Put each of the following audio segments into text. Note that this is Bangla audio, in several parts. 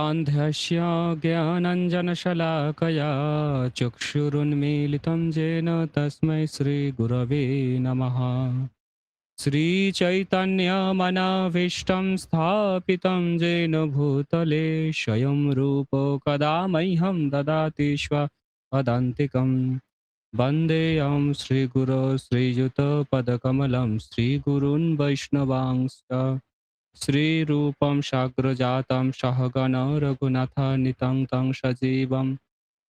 अन्धस्य ज्ञानञ्जनशलाकया चक्षुरुन्मीलितं येन तस्मै श्रीगुरवे नमः। श्रीचैतन्यमनाभीष्टं स्थापितं येन भूतले स्वयं रूप कदा मह्यं ददाति स्वपदान्तिकं। वन्देऽहं श्रीगुरो श्रीयुतपदकमलं श्रीगुरून् वैष्णवांश्च श्रीरूपं साग्रजातं सहगण रघुनाथान्वितं तं सजीवं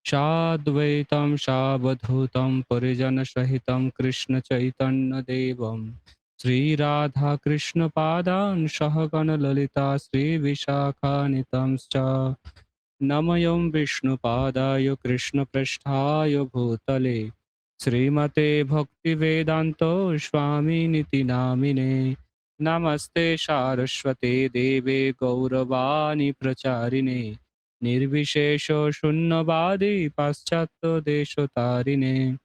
साद्वैतं सावधूतं परिजनसहितं कृष्णचैतन्यदेवं श्रीराधाकृष्णपादान् सहगण ललिता श्रीविशाखान्वितांश्च नमयं विष्णुपादाय कृष्णपृष्ठाय भूतले श्रीमते भक्तिवेदान्तो स्वामिनिति नामिने नमस्ते सारस्वते देवे गौरवाणी प्रचारिणे निर्विशेष शून्यवादी पाश्चात्य देशतारिणे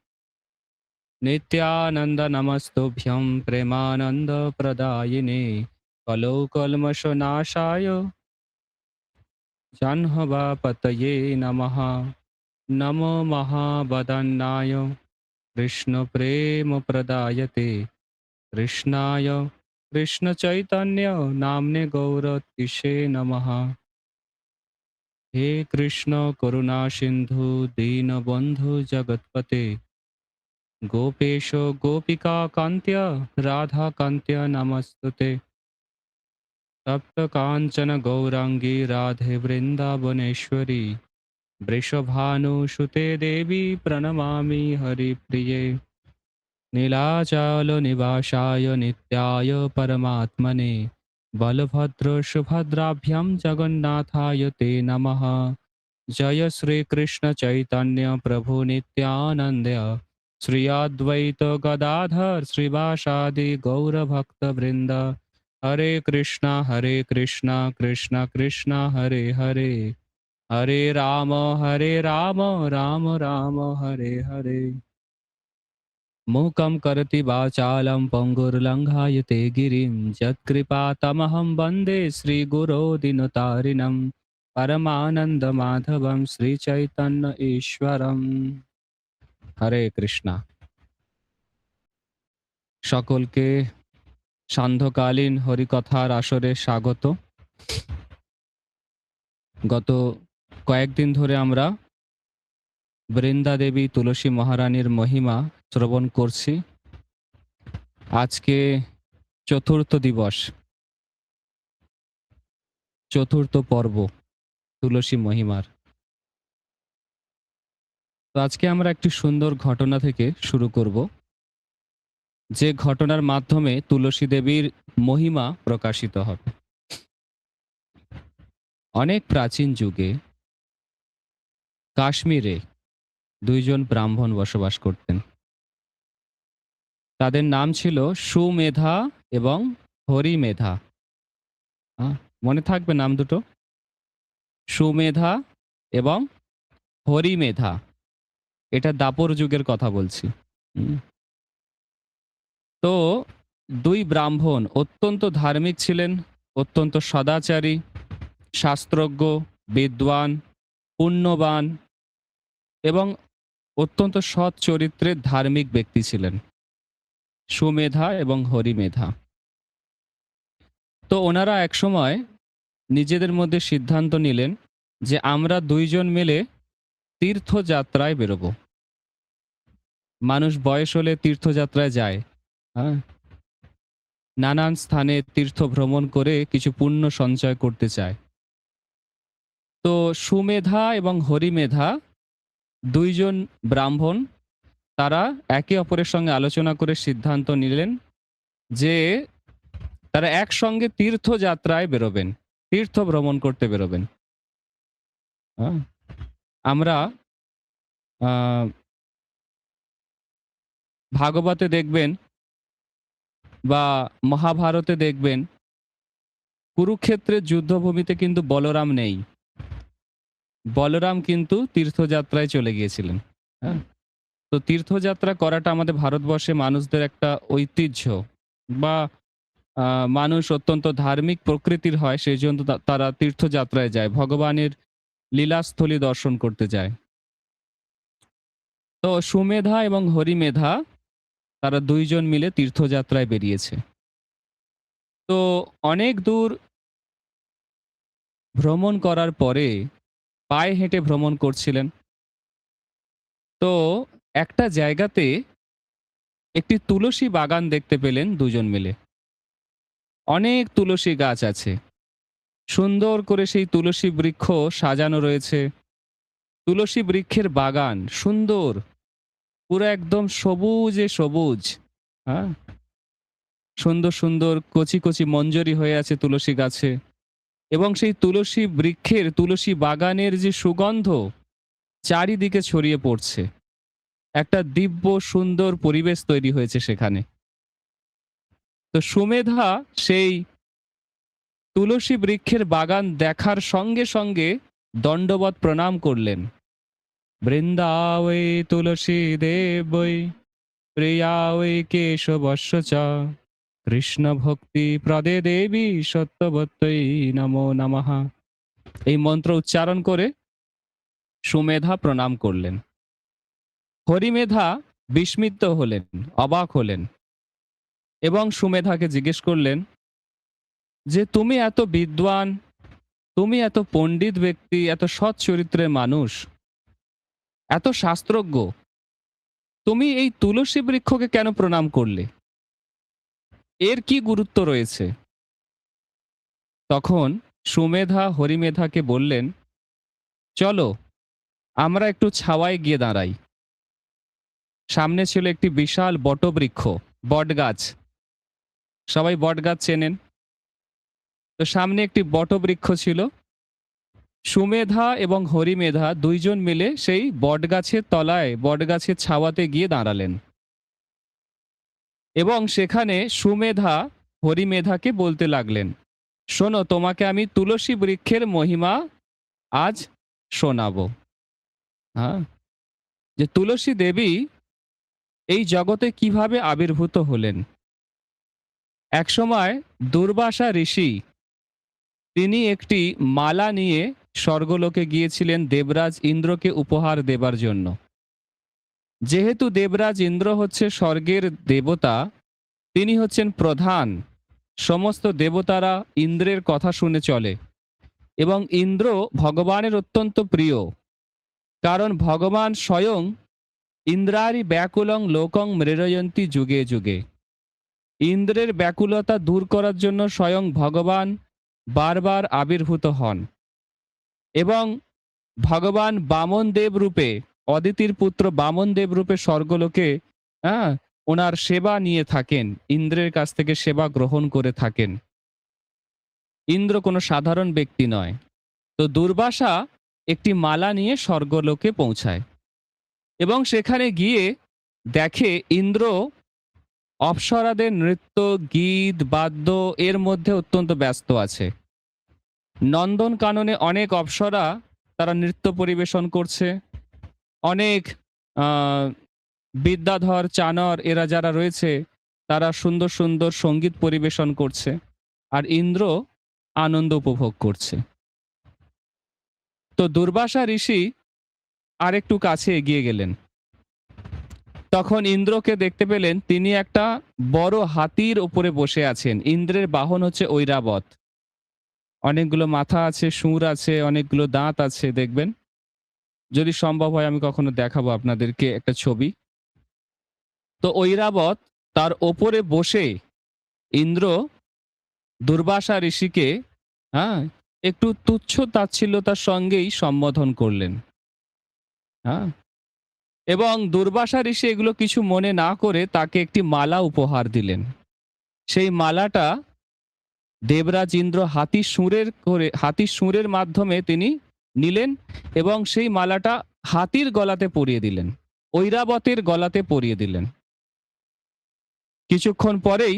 नित्यानंद नमस्तुभ्यं प्रेमानंद प्रदायिने कलौकल्मषनाशाय जह्नवापतये नमः। नमो महावदन्नाय कृष्ण प्रदायते कृष्णाय कृष्ण चैतन्य नामने गौरतिशे नमः। हे कृष्ण करुणा सिंधु दीनबंधु जगतपते गोपेश गोपिका कांत्य राधा कांत्य नमस्तुते। तप्त कांचन गौरांगी राधे वृंदावनेश्वरी वृषभानुसुते देवी प्रणमामि हरिप्रिये। नीलाचल निवासाय नित्याय परमात्मने बलभद्र सुभद्राभ्यां जगन्नाथाय ते नमः। जय श्री कृष्ण चैतन्य प्रभु नित्यानंद श्री अद्वैत गदाधर श्रीवासादि गौर भक्त वृंद। हरे कृष्णा कृष्णा कृष्णा हरे हरे हरे राम राम राम हरे हरे। मूकं करति वाचालं पङ्गुर्लङ्घायते गिरिं यत्कृपातमहं वन्दे श्रीगुरो दिनतारिणं परमानन्दमाधवं श्रीचैतन्य ईश्वरम्। হরে কৃষ্ণা। সকলকে সান্ধ্যকালীন হরিকথার আসরে স্বাগত। গত কয়েকদিন ধরে আমরা বৃন্দা দেবী তুলসী মহারানীর মহিমা শ্রবণ করছি। আজকে চতুর্থ দিবস, চতুর্থ পর্ব তুলসী মহিমার। তো আজকে আমরা একটি সুন্দর ঘটনা থেকে শুরু করব, যে ঘটনার মাধ্যমে তুলসী দেবীর মহিমা প্রকাশিত হবে। অনেক প্রাচীন যুগে কাশ্মীরে দুইজন ব্রাহ্মণ বসবাস করতেন। তাদের নাম ছিল সুমেধা এবং হরিমেধা। মনে থাকবে নাম দুটো, সুমেধা এবং হরিমেধা। এটা দাপর যুগের কথা বলছি। তো দুই ব্রাহ্মণ অত্যন্ত ধার্মিক ছিলেন, অত্যন্ত সদাচারী, শাস্ত্রজ্ঞ, বিদ্বান, পুণ্যবান এবং অত্যন্ত সৎ চরিত্রের ধার্মিক ব্যক্তি ছিলেন সুমেধা এবং হরিমেধা। তো ওনারা একসময় নিজেদের মধ্যে সিদ্ধান্ত নিলেন যে আমরা দুইজন মিলে তীর্থযাত্রায় বেরোবো। মানুষ বয়স হলে তীর্থযাত্রায় যায়, হ্যাঁ, নানান স্থানে তীর্থ ভ্রমণ করে কিছু পুণ্য সঞ্চয় করতে চায়। তো সুমেধা এবং হরিমেধা দুইজন ব্রাহ্মণ, তারা একে অপরের সঙ্গে আলোচনা করে সিদ্ধান্ত নিলেন যে তারা একসঙ্গে তীর্থযাত্রায় বেরোবেন, তীর্থ ভ্রমণ করতে বেরোবেন। আমরা ভাগবতে দেখবেন বা মহাভারতে দেখবেন, কুরুক্ষেত্রের যুদ্ধভূমিতে কিন্তু বলরাম নেই। বলরাম কিন্তু তীর্থযাত্রায় চলে গিয়েছিলেন। তো তীর্থযাত্রা করাটা আমাদের ভারতবর্ষে মানুষদের একটা ঐতিহ্য বা মানুষ অত্যন্ত ধার্মিক প্রকৃতির হয়, সেই জন্য তারা তীর্থযাত্রায় যায়, ভগবানের লীলাস্থলী দর্শন করতে যায়। তো সুমেধা এবং হরিমেধা তারা দুইজন মিলে তীর্থযাত্রায় বেরিয়েছে। তো অনেক দূর ভ্রমণ করার পরে পায়ে হেঁটে ভ্রমণ করছিলেন। তো একটা জায়গাতে একটি তুলসী বাগান দেখতে পেলেন দুজন মিলে। অনেক তুলসী গাছ আছে। সুন্দর করে সেই তুলসী বৃক্ষ সাজানো রয়েছে। তুলসী বৃক্ষের বাগান সুন্দর, পুরো একদম সবুজে সবুজ। হ্যাঁ? সুন্দর, সুন্দর কচি, কচি মঞ্জরি হয়ে আছে তুলসী গাছে। এবং সেই তুলসী বৃক্ষের, তুলসী বাগানের যে সুগন্ধ চারিদিকে ছড়িয়ে পড়ছে। একটা দিব্য সুন্দর পরিবেশ তৈরি হয়েছে সেখানে। তো সুমেধা সেই তুলসী বৃক্ষের বাগান দেখার সঙ্গে সঙ্গে দণ্ডবৎ প্রণাম করলেন। বৃন্দাবৈ তুলসী দেবৈ প্রিয়াওই কেশবস্য চ কৃষ্ণ ভক্তি প্রদে দেবী সত্যবত্যই নমো নমঃ। এই মন্ত্র উচ্চারণ করে সুমেধা প্রণাম করলেন। হরিমেধা বিস্মিত হলেন, অবাক হলেন এবং সুমেধাকে জিজ্ঞেস করলেন যে তুমি এত বিদ্বান, তুমি এত পণ্ডিত ব্যক্তি, এত সৎ চরিত্রের মানুষ, এত শাস্ত্রজ্ঞ, তুমি এই তুলসী বৃক্ষকে কেন প্রণাম করলে? এর কি গুরুত্ব রয়েছে? তখন সুমেধা হরিমেধাকে বললেন, চলো আমরা একটু ছাওয়ায় গিয়ে দাঁড়াই। সামনে ছিল একটি বিশাল বটবৃক্ষ, বটগাছ। সবাই বটগাছ চেনেন। তো সামনে একটি বটবৃক্ষ ছিল। সুমেধা এবং হরিমেধা দুইজন মিলে সেই বটগাছের তলায়, বটগাছের ছাওয়াতে গিয়ে দাঁড়ালেন এবং সেখানে সুমেধা হরিমেধাকে বলতে লাগলেন, শোনো, তোমাকে আমি তুলসী বৃক্ষের মহিমা আজ শোনাবো। হ্যাঁ, যে তুলসী দেবী এই জগতে কিভাবে আবির্ভূত হলেন। একসময় দুর্বাসা ঋষি তিনি একটি মালা নিয়ে স্বর্গলোকে গিয়েছিলেন দেবরাজ ইন্দ্রকে উপহার দেবার জন্য। যেহেতু দেবরাজ ইন্দ্র হচ্ছে স্বর্গের দেবতা, তিনি হচ্ছেন প্রধান, সমস্ত দেবতারা ইন্দ্রের কথা শুনে চলে এবং ইন্দ্র ভগবানের অত্যন্ত প্রিয়, কারণ ভগবান স্বয়ং ইন্দ্রারি ব্যাকুলং লোকং মৃরয়ন্তী যুগে যুগে। ইন্দ্রের ব্যাকুলতা দূর করার জন্য স্বয়ং ভগবান বারবার আবির্ভূত হন এবং ভগবান বামন দেব রূপে, অদিতির পুত্র বামন দেব রূপে স্বর্গলোকে ওনার সেবা নিয়ে থাকেন, ইন্দ্রের কাছ থেকে সেবা গ্রহণ করে থাকেন। ইন্দ্র কোনো সাধারণ ব্যক্তি নয়। তো দুর্বাসা একটি মালা নিয়ে স্বর্গলোকে পৌঁছায় এবং সেখানে গিয়ে দেখে ইন্দ্র অপ্সরাদের নৃত্য, গীত, বাদ্য এর মধ্যে অত্যন্ত ব্যস্ত আছে। নন্দন কাননে অনেক অপ্সরা তারা নৃত্য পরিবেশন করছে। অনেক বিদ্যাধর, চানর এরা যারা রয়েছে তারা সুন্দর সুন্দর সঙ্গীত পরিবেশন করছে আর ইন্দ্র আনন্দ উপভোগ করছে। তো দুর্বাসা ঋষি আরেকটু কাছে এগিয়ে গেলেন। তখন ইন্দ্রকে দেখতে পেলেন তিনি একটা বড় হাতির উপরে বসে আছেন। ইন্দ্রের বাহন হচ্ছে ঐরাবত। অনেকগুলো মাথা আছে, সুর আছে, অনেকগুলো দাঁত আছে, দেখবেন। যদি সম্ভব হয় আমি কখনো দেখাবো আপনাদেরকে একটা ছবি। তো ঐরাবত তার ওপরে বসে ইন্দ্র দুর্বাসা ঋষিকে একটু তুচ্ছ তাচ্ছিল্যতার সঙ্গেই সম্বোধন করলেন। এবং দুর্বাসা ঋষি এগুলো কিছু মনে না করে তাকে একটি মালা উপহার দিলেন। সেই মালাটা দেবরাজ ইন্দ্র হাতির সুরের মাধ্যমে তিনি নিলেন এবং সেই মালাটা হাতির গলাতে পরিয়ে দিলেন, ঐরাবতের গলাতে পরিয়ে দিলেন। কিছুক্ষণ পরেই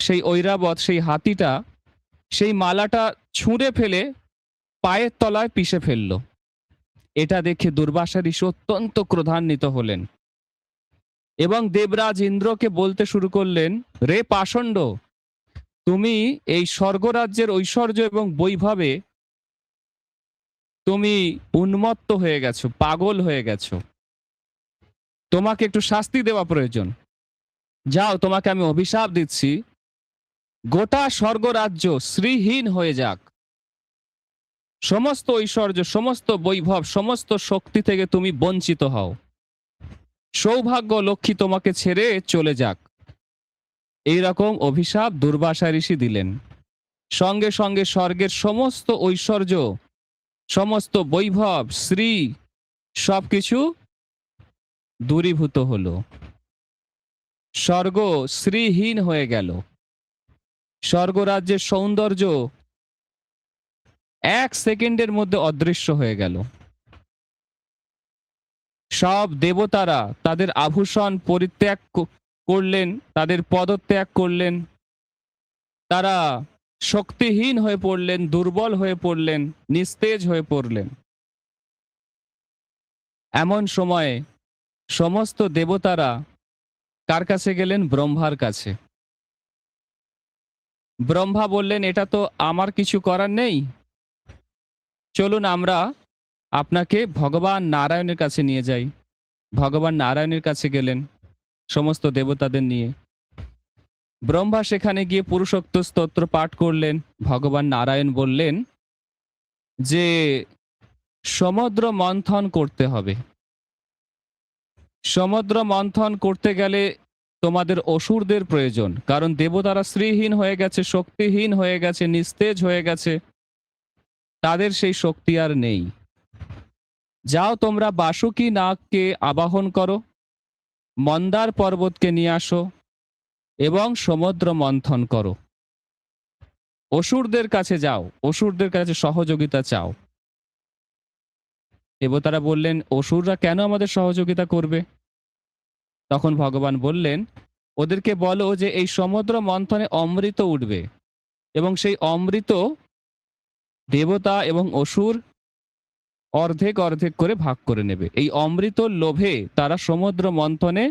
সেই ঐরাবত, সেই হাতিটা সেই মালাটা ছুঁড়ে ফেলে পায়ের তলায় পিষে ফেলল। এটা দেখে দুর্বাসা ঋষি অত্যন্ত ক্রোধান্বিত হলেন এবং দেবরাজ ইন্দ্রকে বলতে শুরু করলেন, রে পাষণ্ড, তুমি এই স্বর্গরাজ্যের ঐশ্বর্য এবং বৈভবে তুমি উন্মত্ত হয়ে গেছো, পাগল হয়ে গেছো। তোমাকে একটু শাস্তি দেওয়া প্রয়োজন। যাও, তোমাকে আমি অভিশাপ দিচ্ছি, গোটা স্বর্গরাজ্য শ্রীহীন হয়ে যাক। সমস্ত ঐশ্বর্য, সমস্ত বৈভব, সমস্ত শক্তি থেকে তুমি বঞ্চিত হও। সৌভাগ্য লক্ষ্মী তোমাকে ছেড়ে চলে যাক। এইরকম অভিশাপ দুর্বাসা ঋষি দিলেন। সঙ্গে সঙ্গে স্বর্গের সমস্ত ঐশ্বর্য, সমস্ত বৈভব, শ্রী সবকিছু দূরীভূত হলো। স্বর্গ শ্রীহীন হয়ে গেল। স্বর্গরাজ্যের সৌন্দর্য 1 সেকেন্ডের মধ্যে অদৃশ্য হয়ে গেল। সব দেবতারা তাদের আভূষণ পরিত্যাগ করলেন, তাদের পদত্যাগ করলেন। তারা শক্তিহীন হয়ে পড়লেন, দুর্বল হয়ে পড়লেন, নিস্তেজ হয়ে পড়লেন। এমন সময়ে সমস্ত দেবতারা কার কাছে গেলেন? ব্রহ্মার কাছে। ব্রহ্মা বললেন, এটা তো আমার কিছু করার নেই, চলুন আমরা আপনাকে ভগবান নারায়ণের কাছে নিয়ে যাই। ভগবান নারায়ণের কাছে গেলেন সমস্ত দেবতাদের নিয়ে। ব্রহ্মা সেখানে গিয়ে পুরুষোক্ত স্তোত্র পাঠ করলেন। ভগবান নারায়ণ বললেন যে সমুদ্র মন্থন করতে হবে। সমুদ্র মন্থন করতে গেলে তোমাদের অসুরদের প্রয়োজন, কারণ দেবতারা শ্রীহীন হয়ে গেছে, শক্তিহীন হয়ে গেছে, নিস্তেজ হয়ে গেছে, তাদের সেই শক্তি আর নেই। যাও, তোমরা বাসুকী নাগকে আবাহন করো, মন্দার পর্বতকে নিয়ে আসো এবং সমুদ্র মন্থন করো। অসুরদের কাছে যাও, অসুরদের কাছে সহযোগিতা চাও। দেবতারা বললেন, অসুররা কেন আমাদের সহযোগিতা করবে? তখন ভগবান বললেন, ওদেরকে বলো যে এই সমুদ্র মন্থনে অমৃত উঠবে এবং সেই অমৃত দেবতা এবং অসুর অর্ধেক অর্ধেক করে ভাগ করে নেবে। এই অমৃত লোভে তারা সমুদ্র মন্থনে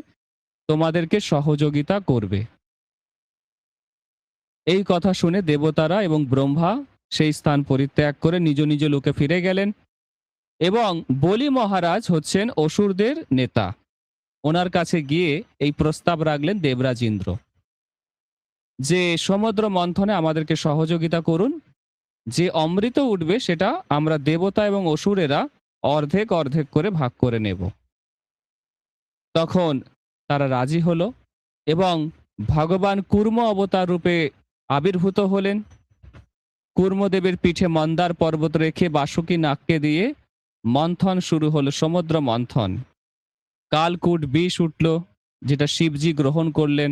তোমাদেরকে সহযোগিতা করবে। এই কথা শুনে দেবতারা এবং ব্রহ্মা সেই স্থান পরিত্যাগ করে নিজ নিজ লোকে ফিরে গেলেন এবং বলি মহারাজ হচ্ছেন অসুরদের নেতা। ওনার কাছে গিয়ে এই প্রস্তাব রাখলেন দেবরাজ ইন্দ্র যে সমুদ্র মন্থনে আমাদেরকে সহযোগিতা করুন, যে অমৃত উঠবে সেটা আমরা দেবতা এবং অসুরেরা অর্ধেক অর্ধেক করে ভাগ করে নেব। তখন তারা রাজি হলো এবং ভগবান কুর্ম অবতার রূপে আবির্ভূত হলেন। কুর্মদেবের পিঠে মন্দার পর্বত রেখে বাসুকী নাগকে দিয়ে মন্থন শুরু হলো, সমুদ্র মন্থন। কালকূট বিষ উঠল, যেটা শিবজি গ্রহণ করলেন।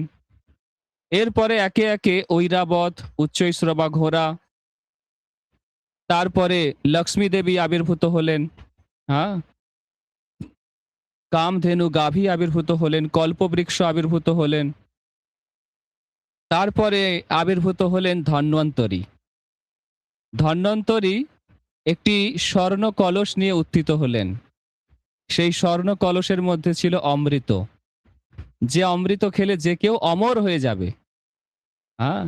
এরপরে একে একে ঐরাবত, উচ্চৈশ্রবা ঘোড়া, তারপরে লক্ষ্মী দেবী আবির্ভূত হলেন, হ্যাঁ, কামধেনু গাভী আবির্ভূত হলেন, কল্পবৃক্ষ আবির্ভূত হলেন, তারপরে আবির্ভূত হলেন ধন্বন্তরী। ধন্বন্তরী একটি স্বর্ণ কলস নিয়ে উত্থিত হলেন। সেই স্বর্ণ কলসের মধ্যে ছিল অমৃত, যে অমৃত খেলে যে কেউ অমর হয়ে যাবে। হ্যাঁ,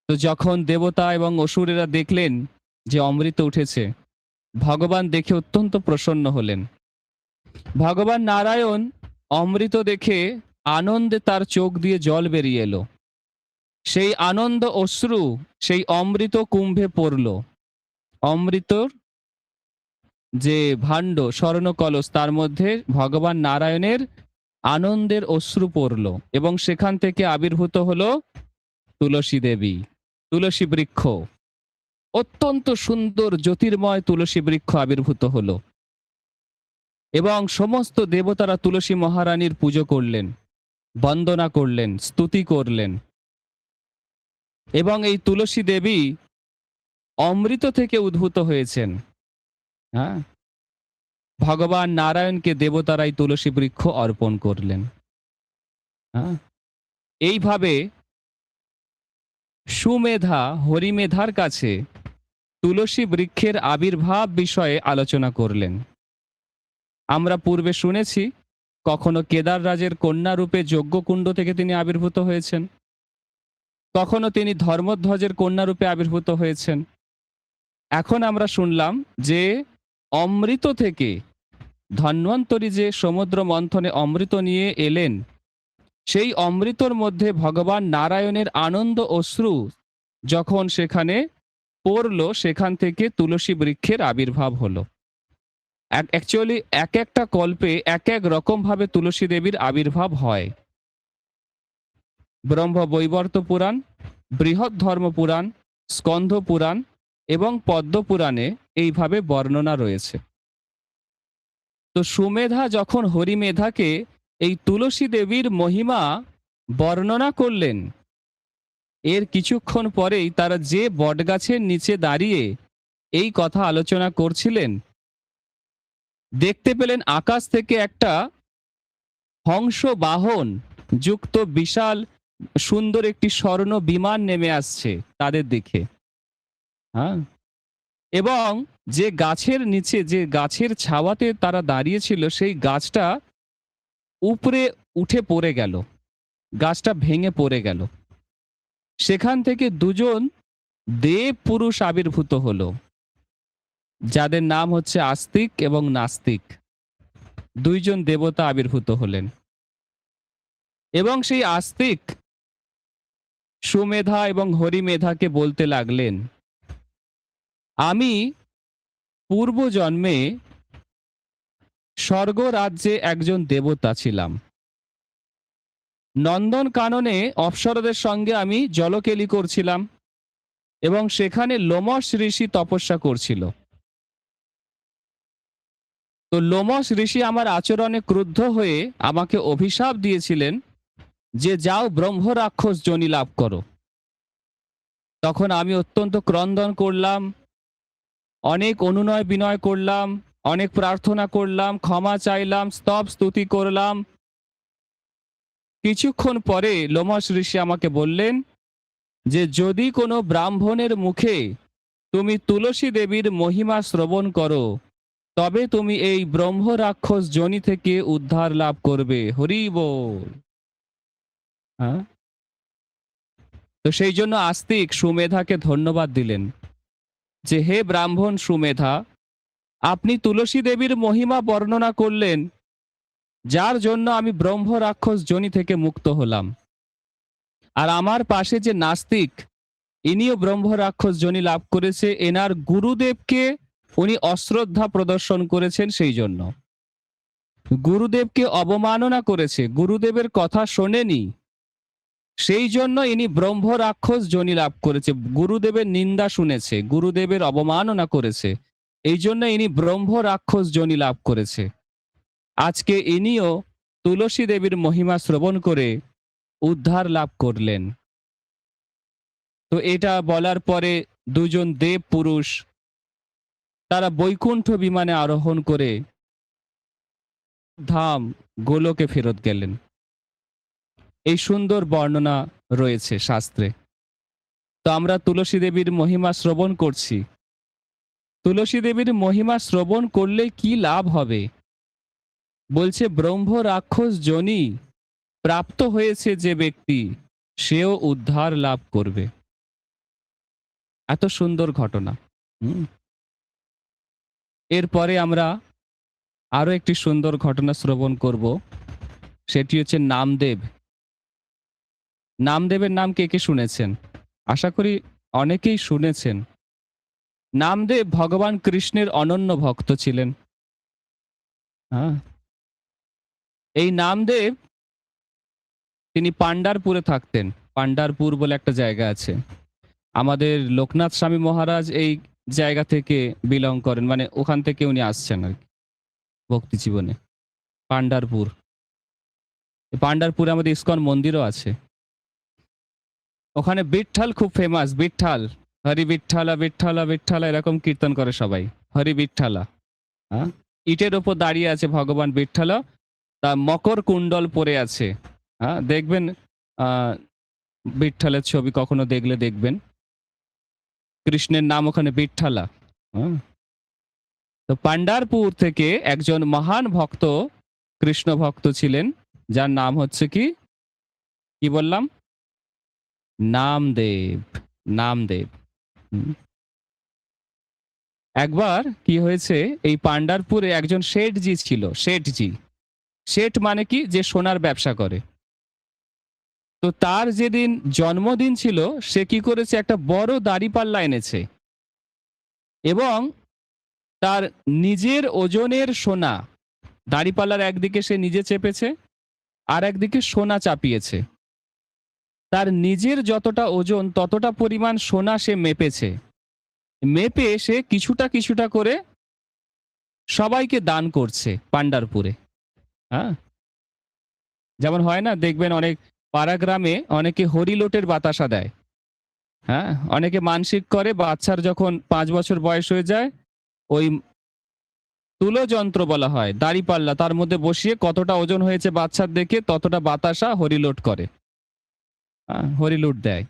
তো যখন দেবতা এবং অসুরেরা দেখলেন যে অমৃত উঠেছে, ভগবান দেখে অত্যন্ত প্রসন্ন হলেন। ভগবান নারায়ণ অমৃত দেখে আনন্দে তার চোখ দিয়ে জল বেরিয়ে এলো। সেই আনন্দ অশ্রু সেই অমৃত কুম্ভে পড়ল। অমৃতর যে ভাণ্ড স্বর্ণ কলস, তার মধ্যে ভগবান নারায়ণের আনন্দের অশ্রু পড়ল এবং সেখান থেকে আবির্ভূত হলো তুলসী দেবী, তুলসী বৃক্ষ। অত্যন্ত সুন্দর জ্যোতির্ময় তুলসী বৃক্ষ আবির্ভূত হলো এবং সমস্ত দেবতারা তুলসী মহারানীর পুজো করলেন, বন্দনা করলেন, স্তুতি করলেন। এবং এই তুলসী দেবী অমৃত থেকে উদ্ভূত হয়েছেন। হ্যাঁ, ভগবান নারায়ণকে দেবতারাই তুলসী বৃক্ষ অর্পণ করলেন। হ্যাঁ, এইভাবে সুমেধা হরিমেধার কাছে তুলসী বৃক্ষের আবির্ভাব বিষয়ে আলোচনা করলেন। আমরা পূর্বে শুনেছি কখনো কেদার রাজের কন্যা রূপে যজ্ঞকুণ্ড থেকে তিনি আবির্ভূত হয়েছেন, কখনো তিনি ধর্মধ্বজের কন্যারূপে আবির্ভূত হয়েছেন। এখন আমরা শুনলাম যে অমৃত থেকে ধন্বন্তরী যে সমুদ্র মন্থনে অমৃত নিয়ে এলেন, সেই অমৃতর মধ্যে ভগবান নারায়ণের আনন্দ অশ্রু যখন সেখানে পড়ল, সেখান থেকে তুলসী বৃক্ষের আবির্ভাব হলো। অ্যাকচুয়ালি এক একটা কল্পে এক এক রকম ভাবে তুলসী দেবীর আবির্ভাব হয়। ব্রহ্ম বৈবর্ত পুরাণ, বৃহৎ ধর্ম পুরাণ, স্কন্ধ পুরাণ এবং পদ্ম পুরাণে এইভাবে বর্ণনা রয়েছে। তো সুমেধা যখন হরিমেধাকে এই তুলসী দেবীর মহিমা বর্ণনা করলেন, এর কিছুক্ষণ পরেই তারা যে বটগাছের নিচে দাঁড়িয়ে এই কথা আলোচনা করছিলেন, দেখতে পেলেন আকাশ থেকে একটা হংস বাহন যুক্ত বিশাল সুন্দর একটি স্বর্ণ বিমান নেমে আসছে তাদের দিকে। হ্যাঁ, এবং যে গাছের নিচে, যে গাছের ছাওয়াতে তারা দাঁড়িয়েছিল, সেই গাছটা উপরে উঠে পড়ে গেল, গাছটা ভেঙে পড়ে গেল। সেখান থেকে দুজন দেব পুরুষ আবির্ভূত হলো, যাদের নাম হচ্ছে আস্তিক এবং নাস্তিক। দুইজন দেবতা আবির্ভূত হলেন এবং সেই আস্তিক সুমেধা এবং হরিমেধাকে বলতে লাগলেন, আমি পূর্ব জন্মে স্বর্গ রাজ্যে একজন দেবতা ছিলাম। নন্দন কাননে অপ্সরদের সঙ্গে আমি জলকেলি করছিলাম এবং সেখানে লোমশ ঋষি তপস্যা করছিল। তো লোমশ ঋষি আমার আচরণে ক্রুদ্ধ হয়ে আমাকে অভিশাপ দিয়েছিলেন যে যাও ব্রহ্ম রাক্ষস যোনি লাভ করো। তখন আমি অত্যন্ত ক্রন্দন করলাম, অনেক অনুনয় বিনয় করলাম, অনেক প্রার্থনা করলাম, ক্ষমা চাইলাম, স্তব স্তুতি করলাম। কিছুক্ষণ পরে লোমশ ঋষি আমাকে বললেন যে যদি কোনো ব্রাহ্মণের মুখে তুমি তুলসী দেবীর মহিমা শ্রবণ করো, তবে তুমি এই ব্রহ্ম রাক্ষস যোনি থেকে উদ্ধার লাভ করবে। হরি বল। হ্যাঁ, তো সেই জন্য আস্তিক সুমেধাকে ধন্যবাদ দিলেন যে হে ব্রাহ্মণ সুমেধা, আপনি তুলসী দেবীর মহিমা বর্ণনা করলেন, যার জন্য আমি ব্রহ্ম রাক্ষস যোনি থেকে মুক্ত হলাম। আর আমার পাশে যে নাস্তিক, ইনিও ব্রহ্ম রাক্ষস যোনি লাভ করেছে, এনার গুরুদেবকে উনি অশ্রদ্ধা প্রদর্শন করেছেন, সেই জন্য গুরুদেবকে অবমাননা করেছে, গুরুদেবের কথা শোনেনি, সেই জন্য ইনি ব্রহ্ম রাক্ষস যোনি লাভ করেছে। গুরুদেবের নিন্দা শুনেছে, গুরুদেবের অবমাননা করেছে, এই জন্য ইনি ব্রহ্ম রাক্ষস যোনি লাভ করেছে। আজকে ইনিও তুলসী দেবীর মহিমা শ্রবণ করে উদ্ধার লাভ করলেন। তো এটা বলার পরে দুজন দেব পুরুষ তারা বৈকুণ্ঠ বিমানে আরোহণ করে ধাম গোলকে ফেরত গেলেন। এই সুন্দর বর্ণনা রয়েছে শাস্ত্রে। তো আমরা তুলসী দেবীর মহিমা শ্রবণ করছি। তুলসী দেবীর মহিমা শ্রবণ করলে কি লাভ হবে? বলছে ব্রহ্ম রাক্ষস যোনি প্রাপ্ত হয়েছে যে ব্যক্তি, সেও উদ্ধার লাভ করবে। এত সুন্দর ঘটনা। এরপরে আমরা আরো একটি সুন্দর ঘটনা শ্রবণ করব, সেটি হচ্ছে নামদেব। নামদেবের নাম কে কে শুনেছেন? আশা করি অনেকেই শুনেছেন। নামদেব ভগবান কৃষ্ণের অনন্য ভক্ত ছিলেন। হ্যাঁ, এই নামদেব তিনি পান্ডারপুরে থাকতেন। পান্ডারপুর বলে একটা জায়গা আছে, আমাদের লোকনাথ স্বামী মহারাজ এই জায়গা থেকে বিলং করেন, মানে ওখান থেকে উনি আসছেন আর কি ভক্তি জীবনে। পান্ডারপুর, পান্ডারপুরে আমাদের ইসকন মন্দিরও আছে। ওখানে বিঠ্ঠল খুব ফেমাস, বিঠ্ঠল, হরি বিঠ্ঠলা বিঠ্ঠলা বিঠ্ঠলা এরকম কীর্তন করে সবাই, হরি বিঠ্ঠলা। হ্যাঁ, ইটের ওপর দাঁড়িয়ে আছে ভগবান বিঠ্ঠলা, তা মকর কুণ্ডল পরে আছে। হ্যাঁ, দেখবেন বিঠ্ঠলের ছবি কখনো দেখলে দেখবেন, কৃষ্ণের নাম ওখানে বিঠ্ঠলা। হ্যাঁ, তো পান্ডারপুর থেকে একজন মহান ভক্ত, কৃষ্ণ ভক্ত ছিলেন, যার নাম হচ্ছে কি কি বললাম? নামদেব, নামদেব। হুম। একবার কি হয়েছে, এই পান্ডারপুরে একজন শেঠজি ছিল। শেঠজি, শেঠ মানে কি, যে সোনার ব্যবসা করে। তো তার যেদিন জন্মদিন ছিল, সে কি করেছে, একটা বড় দাড়িপাল্লা এনেছে এবং তার নিজের ওজনের সোনা, দাড়িপাল্লার একদিকে সে নিজে চেপেছে আর একদিকে সোনা চাপিয়েছে। তার নিজের যতটা ওজন ততটা পরিমাণ সোনা সে মেপেছে। মেপে সে কিছুটা কিছুটা করে সবাইকে দান করছে পান্ডারপুরে। হ্যাঁ, যেমন হয় না, দেখবেন অনেক পাড়া গ্রামে অনেকে হরিলোটের বাতাসা দেয়। হ্যাঁ, অনেকে মানসিক করে বাচ্চার যখন 5 বছর বয়স হয়ে যায়, ওই তুলো যন্ত্র বলা হয়, দাড়িপাল্লা, তার মধ্যে বসিয়ে কতটা ওজন হয়েছে বাচ্চার দেখে ততটা বাতাসা হরিলোট করে, হরিলুট দেয়।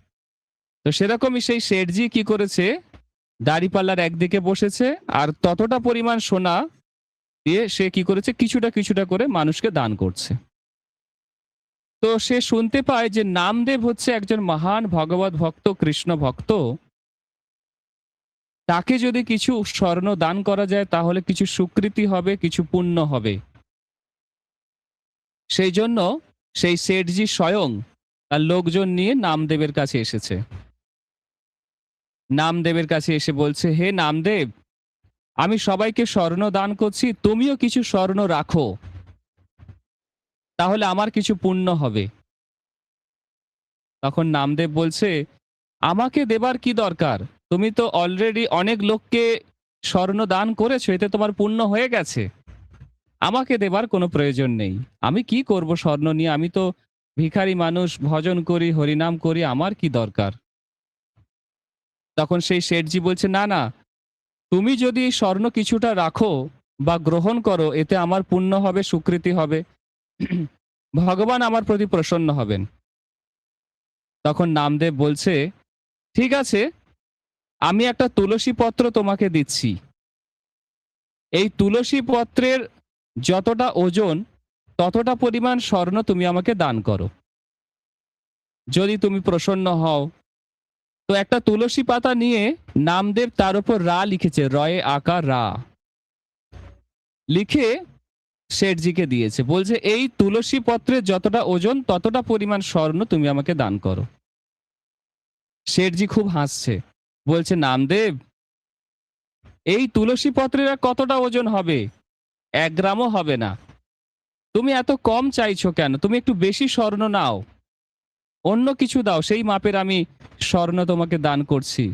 তো সেরকমই সেই শেঠজি কি করেছে, দাড়িপাল্লার একদিকে বসেছে আর ততটা পরিমাণ সোনা দিয়ে সে কি করেছে, কিছুটা কিছুটা করে মানুষকে দান করছে। তো সে শুনতে পায় যে নামদেব হচ্ছে একজন মহান ভগবত ভক্ত, কৃষ্ণ ভক্ত। তাকে যদি কিছু স্বর্ণ দান করা যায় তাহলে কিছু সুকৃতি হবে, কিছু পুণ্য হবে। সেই জন্য সেই শেঠজি স্বয়ং তার লোকজন নিয়ে নামদেবের কাছে এসেছে। নামদেবের কাছে এসে বলছে, হে নামদেব, আমি সবাইকে স্বর্ণ দান করছি, তুমিও কিছু স্বর্ণ রাখো, তাহলে আমার কিছু পুণ্য হবে। তখন নামদেব বলছে, আমাকে দেবার কি দরকার, তুমি তো অলরেডি অনেক লোককে স্বর্ণ দান করেছো, এতে তোমার পুণ্য হয়ে গেছে, আমাকে দেবার কোনো প্রয়োজন নেই। আমি কি করব স্বর্ণ নিয়ে, আমি তো ভিখারি মানুষ, ভজন করি, হরিনাম করি, আমার কি দরকার। তখন সেই শেঠজি বলছে, না না, তুমি যদি এই স্বর্ণ কিছুটা রাখো বা গ্রহণ করো, এতে আমার পুণ্য হবে, সুকৃতি হবে, ভগবান আমার প্রতি প্রসন্ন হবেন। তখন নামদেব বলছে, ঠিক আছে, আমি একটা তুলসী পত্র তোমাকে দিচ্ছি। এই তুলসী পত্রের যতটা ওজন ততটা পরিমাণ স্বর্ণ তুমি আমাকে দান করো, যদি তুমি প্রসন্ন হও। তো একটা তুলসী পাতা নিয়ে নামদেব তার উপর রা লিখেছে, রয়ে আকার রা লিখে শেঠজিকে দিয়েছে। বলছে, এই তুলসী পত্রের যতটা ওজন ততটা পরিমাণ স্বর্ণ তুমি আমাকে দান করো। শেঠজি খুব হাসছে, বলছে, নামদেব, এই তুলসী পত্রের আর কতটা ওজন হবে, 1 গ্রামও হবে না। তুমি এত কম চাইছো কেন, তুমি একটু বেশি স্বর্ণ নাও, অন্য কিছু দাও, সেই মাপের আমি স্বর্ণ তোমাকে দান করছি।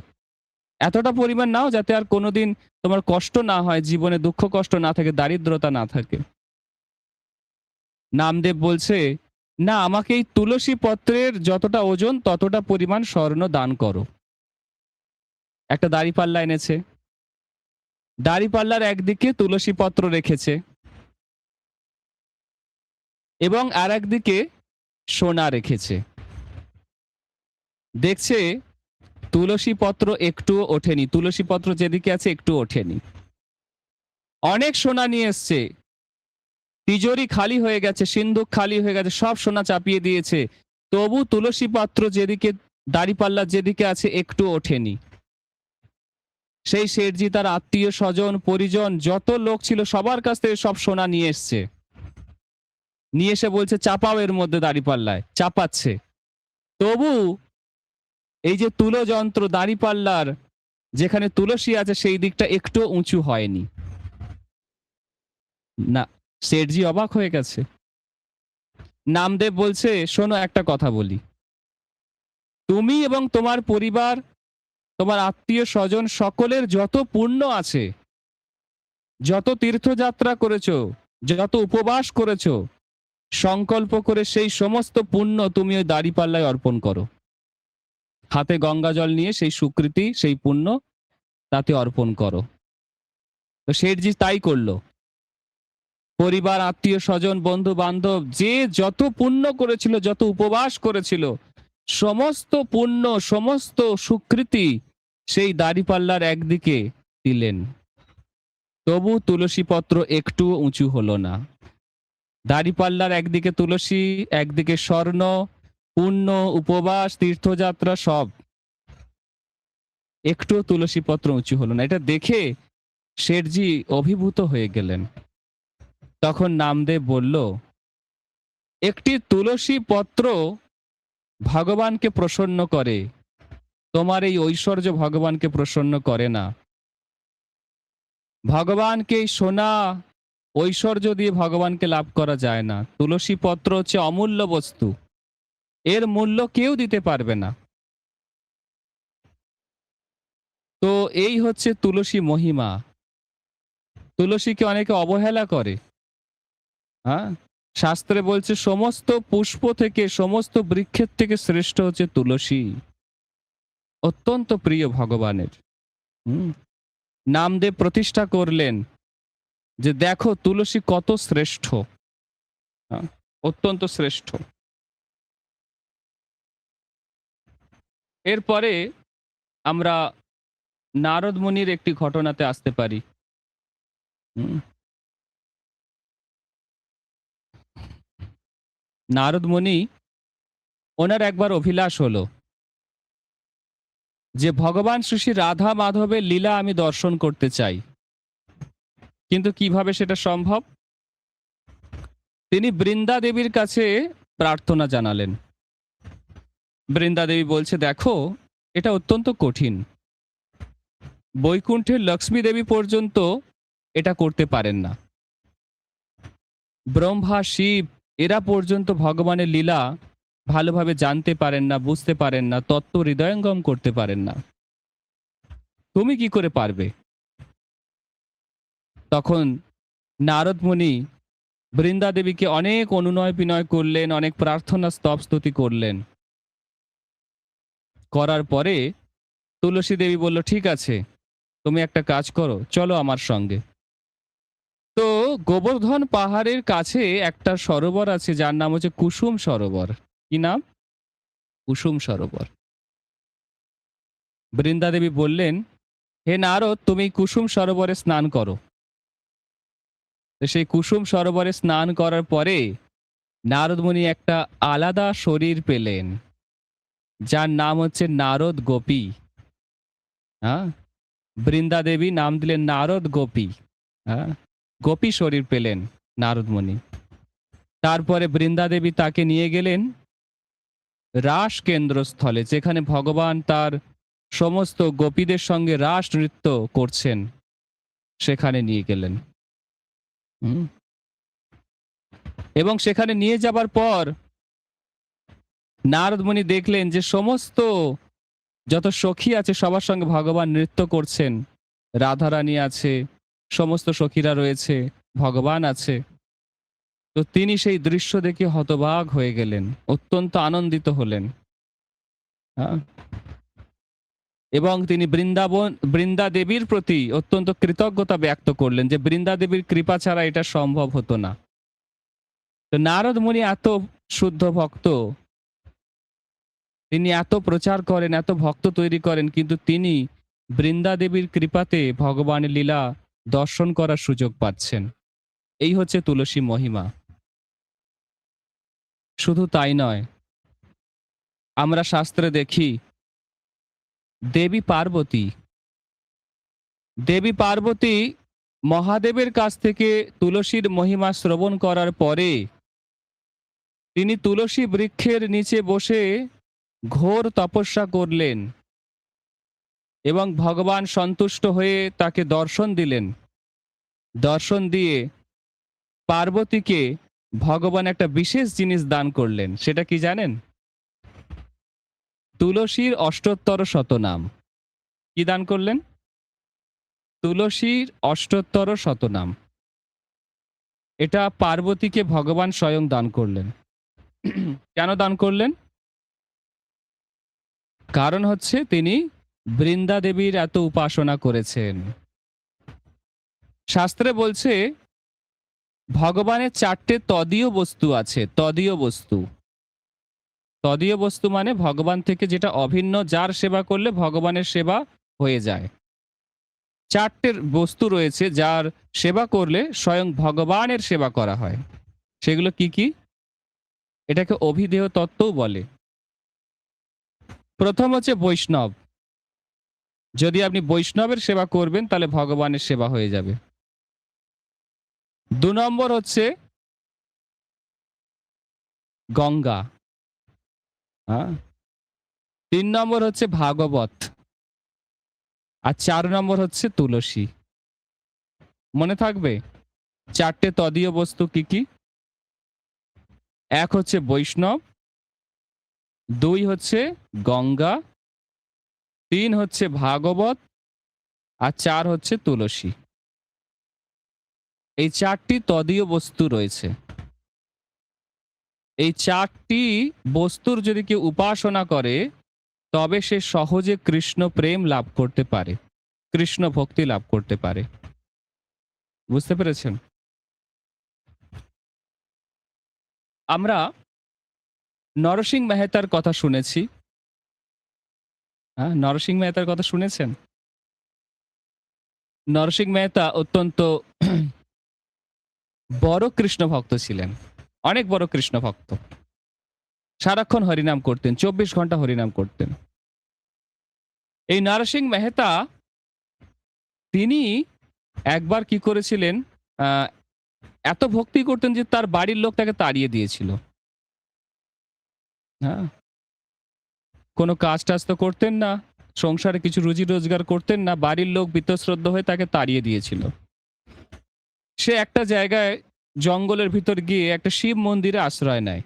এতটা পরিমাণ নাও যাতে আর কোনোদিন তোমার কষ্ট না হয়, জীবনে দুঃখ কষ্ট না থাকে, দারিদ্রতা না থাকে। নামদেব বলছে, না, আমাকে এই তুলসী পত্রের যতটা ওজন ততটা পরিমাণ স্বর্ণ দান করো। একটা দাড়িপাল্লা এনেছে, দাড়িপাল্লার একদিকে তুলসী পত্র রেখেছে এবং আর একদিকে সোনা রেখেছে। দেখছে তুলসী পত্র একটুও ওঠেনি, তুলসী পত্র যেদিকে আছে একটু ওঠেনি। অনেক সোনা নিয়ে এসছে, তিজোরি খালি হয়ে গেছে, সিন্ধুক খালি হয়ে গেছে, সব সোনা চাপিয়ে দিয়েছে, তবু তুলসী পাত্র যেদিকে, দাড়িপাল্লা যেদিকে আছে একটু ওঠেনি। সেই শেঠজি তার আত্মীয় স্বজন পরিজন যত লোক ছিল সবার কাছ থেকে সব সোনা নিয়ে এসছে, নিয়ে এসে বলছে, চাপাও এর মধ্যে, দাড়িপাল্লায় চাপাচ্ছে। তবু এই যে তুলো যন্ত্র, দাড়িপাল্লার যেখানে তুলসী আছে সেই দিকটা একটু উঁচু হয়নি। না, শেঠজি অবাক হয়ে গেছে। নামদেব বলছে, শোনো, একটা কথা বলি, তুমি এবং তোমার পরিবার, তোমার আত্মীয় স্বজন সকলের যত পুণ্য আছে, যত তীর্থযাত্রা করেছো, যত উপবাস করেছো, সংকল্প করে সেই সমস্ত পুণ্য তুমি ওই দাড়িপাল্লায় অর্পণ করো। হাতে গঙ্গা জল নিয়ে সেই সুকৃতি, সেই পুণ্য তাতে অর্পণ করো। তো শেঠজি তাই করলো। পরিবার, আত্মীয় স্বজন, বন্ধু বান্ধব যে যত পুণ্য করেছিল, যত উপবাস করেছিল, সমস্ত পুণ্য, সমস্ত সুকৃতি সেই দাড়িপাল্লার একদিকে দিলেন। তবু তুলসী পত্র একটু উঁচু হলো না। দাড়িপাল্লার একদিকে তুলসী, একদিকে স্বর্ণ, পুণ্য, উপবাস, তীর্থযাত্রা সব, একটুও তুলসী পত্র উঁচু হলো না। এটা দেখে শেঠজি অভিভূত হয়ে গেলেন। তখন নামদেব বলল, একটি তুলসী পত্র ভগবানকে প্রসন্ন করে, তোমার এই ঐশ্বর্য ভগবানকে প্রসন্ন করে না। ভগবানকে এই সোনা ঐশ্বর্য দিয়ে ভগবানকে লাভ করা যায় না। তুলসী পত্র হচ্ছে অমূল্য বস্তু, এর মূল্য কেউ দিতে পারবে না। তো এই হচ্ছে তুলসী মহিমা। তুলসীকে অনেকে অবহেলা করে। হ্যাঁ, শাস্ত্রে বলছে সমস্ত পুষ্প থেকে, সমস্ত বৃক্ষের থেকে শ্রেষ্ঠ হচ্ছে তুলসী, অত্যন্ত প্রিয় ভগবানের। নামদেব প্রতিষ্ঠা করলেন যে দেখো তুলসী কত শ্রেষ্ঠ, অত্যন্ত শ্রেষ্ঠ। এরপরে আমরা নারদ মুনির একটি ঘটনাতে আসতে পারি। নারদ মুনি, ওনার একবার অভিলাষ হলো যে ভগবান শ্রী শ্রী রাধা মাধবের লীলা আমি দর্শন করতে চাই, কিন্তু কিভাবে সেটা সম্ভব? তিনি বৃন্দা দেবীর কাছে প্রার্থনা জানালেন। বৃন্দা দেবী বলছে, দেখো এটা অত্যন্ত কঠিন, বৈকুণ্ঠের লক্ষ্মী দেবী পর্যন্ত এটা করতে পারেন না, ব্রহ্মা, শিব এরা পর্যন্ত ভগবানের লীলা ভালোভাবে জানতে পারেন না, বুঝতে পারেন না, তত্ত্ব হৃদয়ঙ্গম করতে পারেন না, তুমি কি করে পারবে? তখন নারদ মুনি বৃন্দা দেবীকে অনেক অনুনয় বিনয় করলেন, অনেক প্রার্থনা স্তব স্তুতি করলেন। করার পরে তুলসী দেবী বলল, ঠিক আছে, তুমি একটা কাজ করো, চলো আমার সঙ্গে। তো গোবর্ধন পাহাড়ের কাছে একটা সরোবর আছে যার নাম হচ্ছে কুসুম সরোবর। কি নাম? কুসুম সরোবর। বৃন্দা দেবী বললেন, হে নারদ, তুমি কুসুম সরোবরে স্নান করো। সেই কুসুম সরোবরে স্নান করার পরে নারদ মুনি একটা আলাদা শরীর পেলেন, যার নাম হচ্ছে নারদ গোপী। হ্যাঁ, বৃন্দা দেবী নাম দিলেন নারদ গোপী। হ্যাঁ, গোপী শরীর পেলেন নারদ মুনি। তারপরে বৃন্দা দেবী তাকে নিয়ে গেলেন রাস কেন্দ্রস্থলে, যেখানে ভগবান তার সমস্ত গোপীদের সঙ্গে রাস নৃত্য করছেন, সেখানে নিয়ে গেলেন। এবং সেখানে নিয়ে যাবার পর নারদ মুনি দেখলেন যে সমস্ত যত সখী আছে সবার সঙ্গে ভগবান নৃত্য করছেন, রাধারানী আছে, সমস্ত সখীরা রয়েছে, ভগবান আছে। তো তিনি সেই দৃশ্য দেখে হতবাক হয়ে গেলেন, অত্যন্ত আনন্দিত হলেন। এবং তিনি বৃন্দা দেবীর প্রতি অত্যন্ত কৃতজ্ঞতা ব্যক্ত করলেন যে বৃন্দা দেবীর কৃপা ছাড়া এটা সম্ভব হতো না। তো নারদ মুনি এত শুদ্ধ ভক্ত, তিনি এত প্রচার করেন, এত ভক্ত তৈরি করেন, কিন্তু তিনি বৃন্দা দেবীর কৃপাতে ভগবানের লীলা দর্শন করার সুযোগ পাচ্ছেন। এই হচ্ছে তুলসী মহিমা। শুধু তাই নয়, আমরা শাস্ত্রে দেখি দেবী পার্বতী মহাদেবের কাছ থেকে তুলসীর মহিমা শ্রবণ করার পরে তিনি তুলসী বৃক্ষের নিচে বসে ঘোর তপস্যা করলেন এবং ভগবান সন্তুষ্ট হয়ে তাকে দর্শন দিলেন। দর্শন দিয়ে পার্বতীকে ভগবান একটা বিশেষ জিনিস দান করলেন। সেটা কি জানেন? তুলসীর অষ্টোত্তর শতনাম। কি দান করলেন? তুলসীর অষ্টোত্তর শতনাম। এটা পার্বতীকে ভগবান স্বয়ং দান করলেন। কেন দান করলেন? কারণ হচ্ছে তিনি বৃন্দা দেবীর এত উপাসনা করেছেন। শাস্ত্রে বলছে ভগবানের 4টে তদীয় বস্তু আছে। তদীয় বস্তু, তদীয় বস্তু মানে ভগবান থেকে যেটা অভিন্ন, যার সেবা করলে ভগবানের সেবা হয়ে যায়। 4টে বস্তু রয়েছে যার সেবা করলে স্বয়ং ভগবানের সেবা করা হয়। সেগুলো কি কি? এটাকে অভিধেয় তত্ত্বও বলে। প্রথম হচ্ছে বৈষ্ণব। যদি আপনি বৈষ্ণবের সেবা করবেন তাহলে ভগবানের সেবা হয়ে যাবে। ২ নম্বর হচ্ছে গঙ্গা। হ্যাঁ? ৩ নম্বর হচ্ছে ভাগবত। আর ৪ নম্বর হচ্ছে তুলসী। মনে থাকবে? ৪ টে তদীয় বস্তু কি, কি? ১ হচ্ছে বৈষ্ণব, ২ হচ্ছে গঙ্গা, ৩ হচ্ছে ভাগবত, আর ৪ হচ্ছে তুলসী। এই ৪ টি তদীয় বস্তু রয়েছে। এই ৪ টি বস্তুর যদি কেউ উপাসনা করে, তবে সে সহজে কৃষ্ণ প্রেম লাভ করতে পারে। কৃষ্ণ ভক্তি লাভ করতে পারে। বুঝতে পেরেছেন? আমরা নরসিংহ মেহতার কথা শুনেছি। হ্যাঁ? নরসিংহ মেহতার কথা শুনেছেন? নরসিংহ মেহতা অত্যন্ত বড় কৃষ্ণ ভক্ত ছিলেন। অনেক বড় কৃষ্ণ ভক্ত। সারাক্ষণ হরিনাম করতেন। ২৪ ঘন্টা হরিনাম করতেন। এই নরসিংহ মেহতা তিনি একবার কি করেছিলেন, আ এত ভক্তি করতেন যে তার বাড়ির লোক তাকে তাড়িয়ে দিয়েছিল। হ্যাঁ? কোন কাজ-টাজ তো করতেন না। সংসারে কিছু রুজি রোজগার করতেন না। বাড়ির লোক বীতশ্রদ্ধ হয়ে তাকে তাড়িয়ে দিয়েছিল। সে একটা জায়গায় জঙ্গলের ভিতর গিয়ে একটা শিব মন্দিরে আশ্রয় নেয়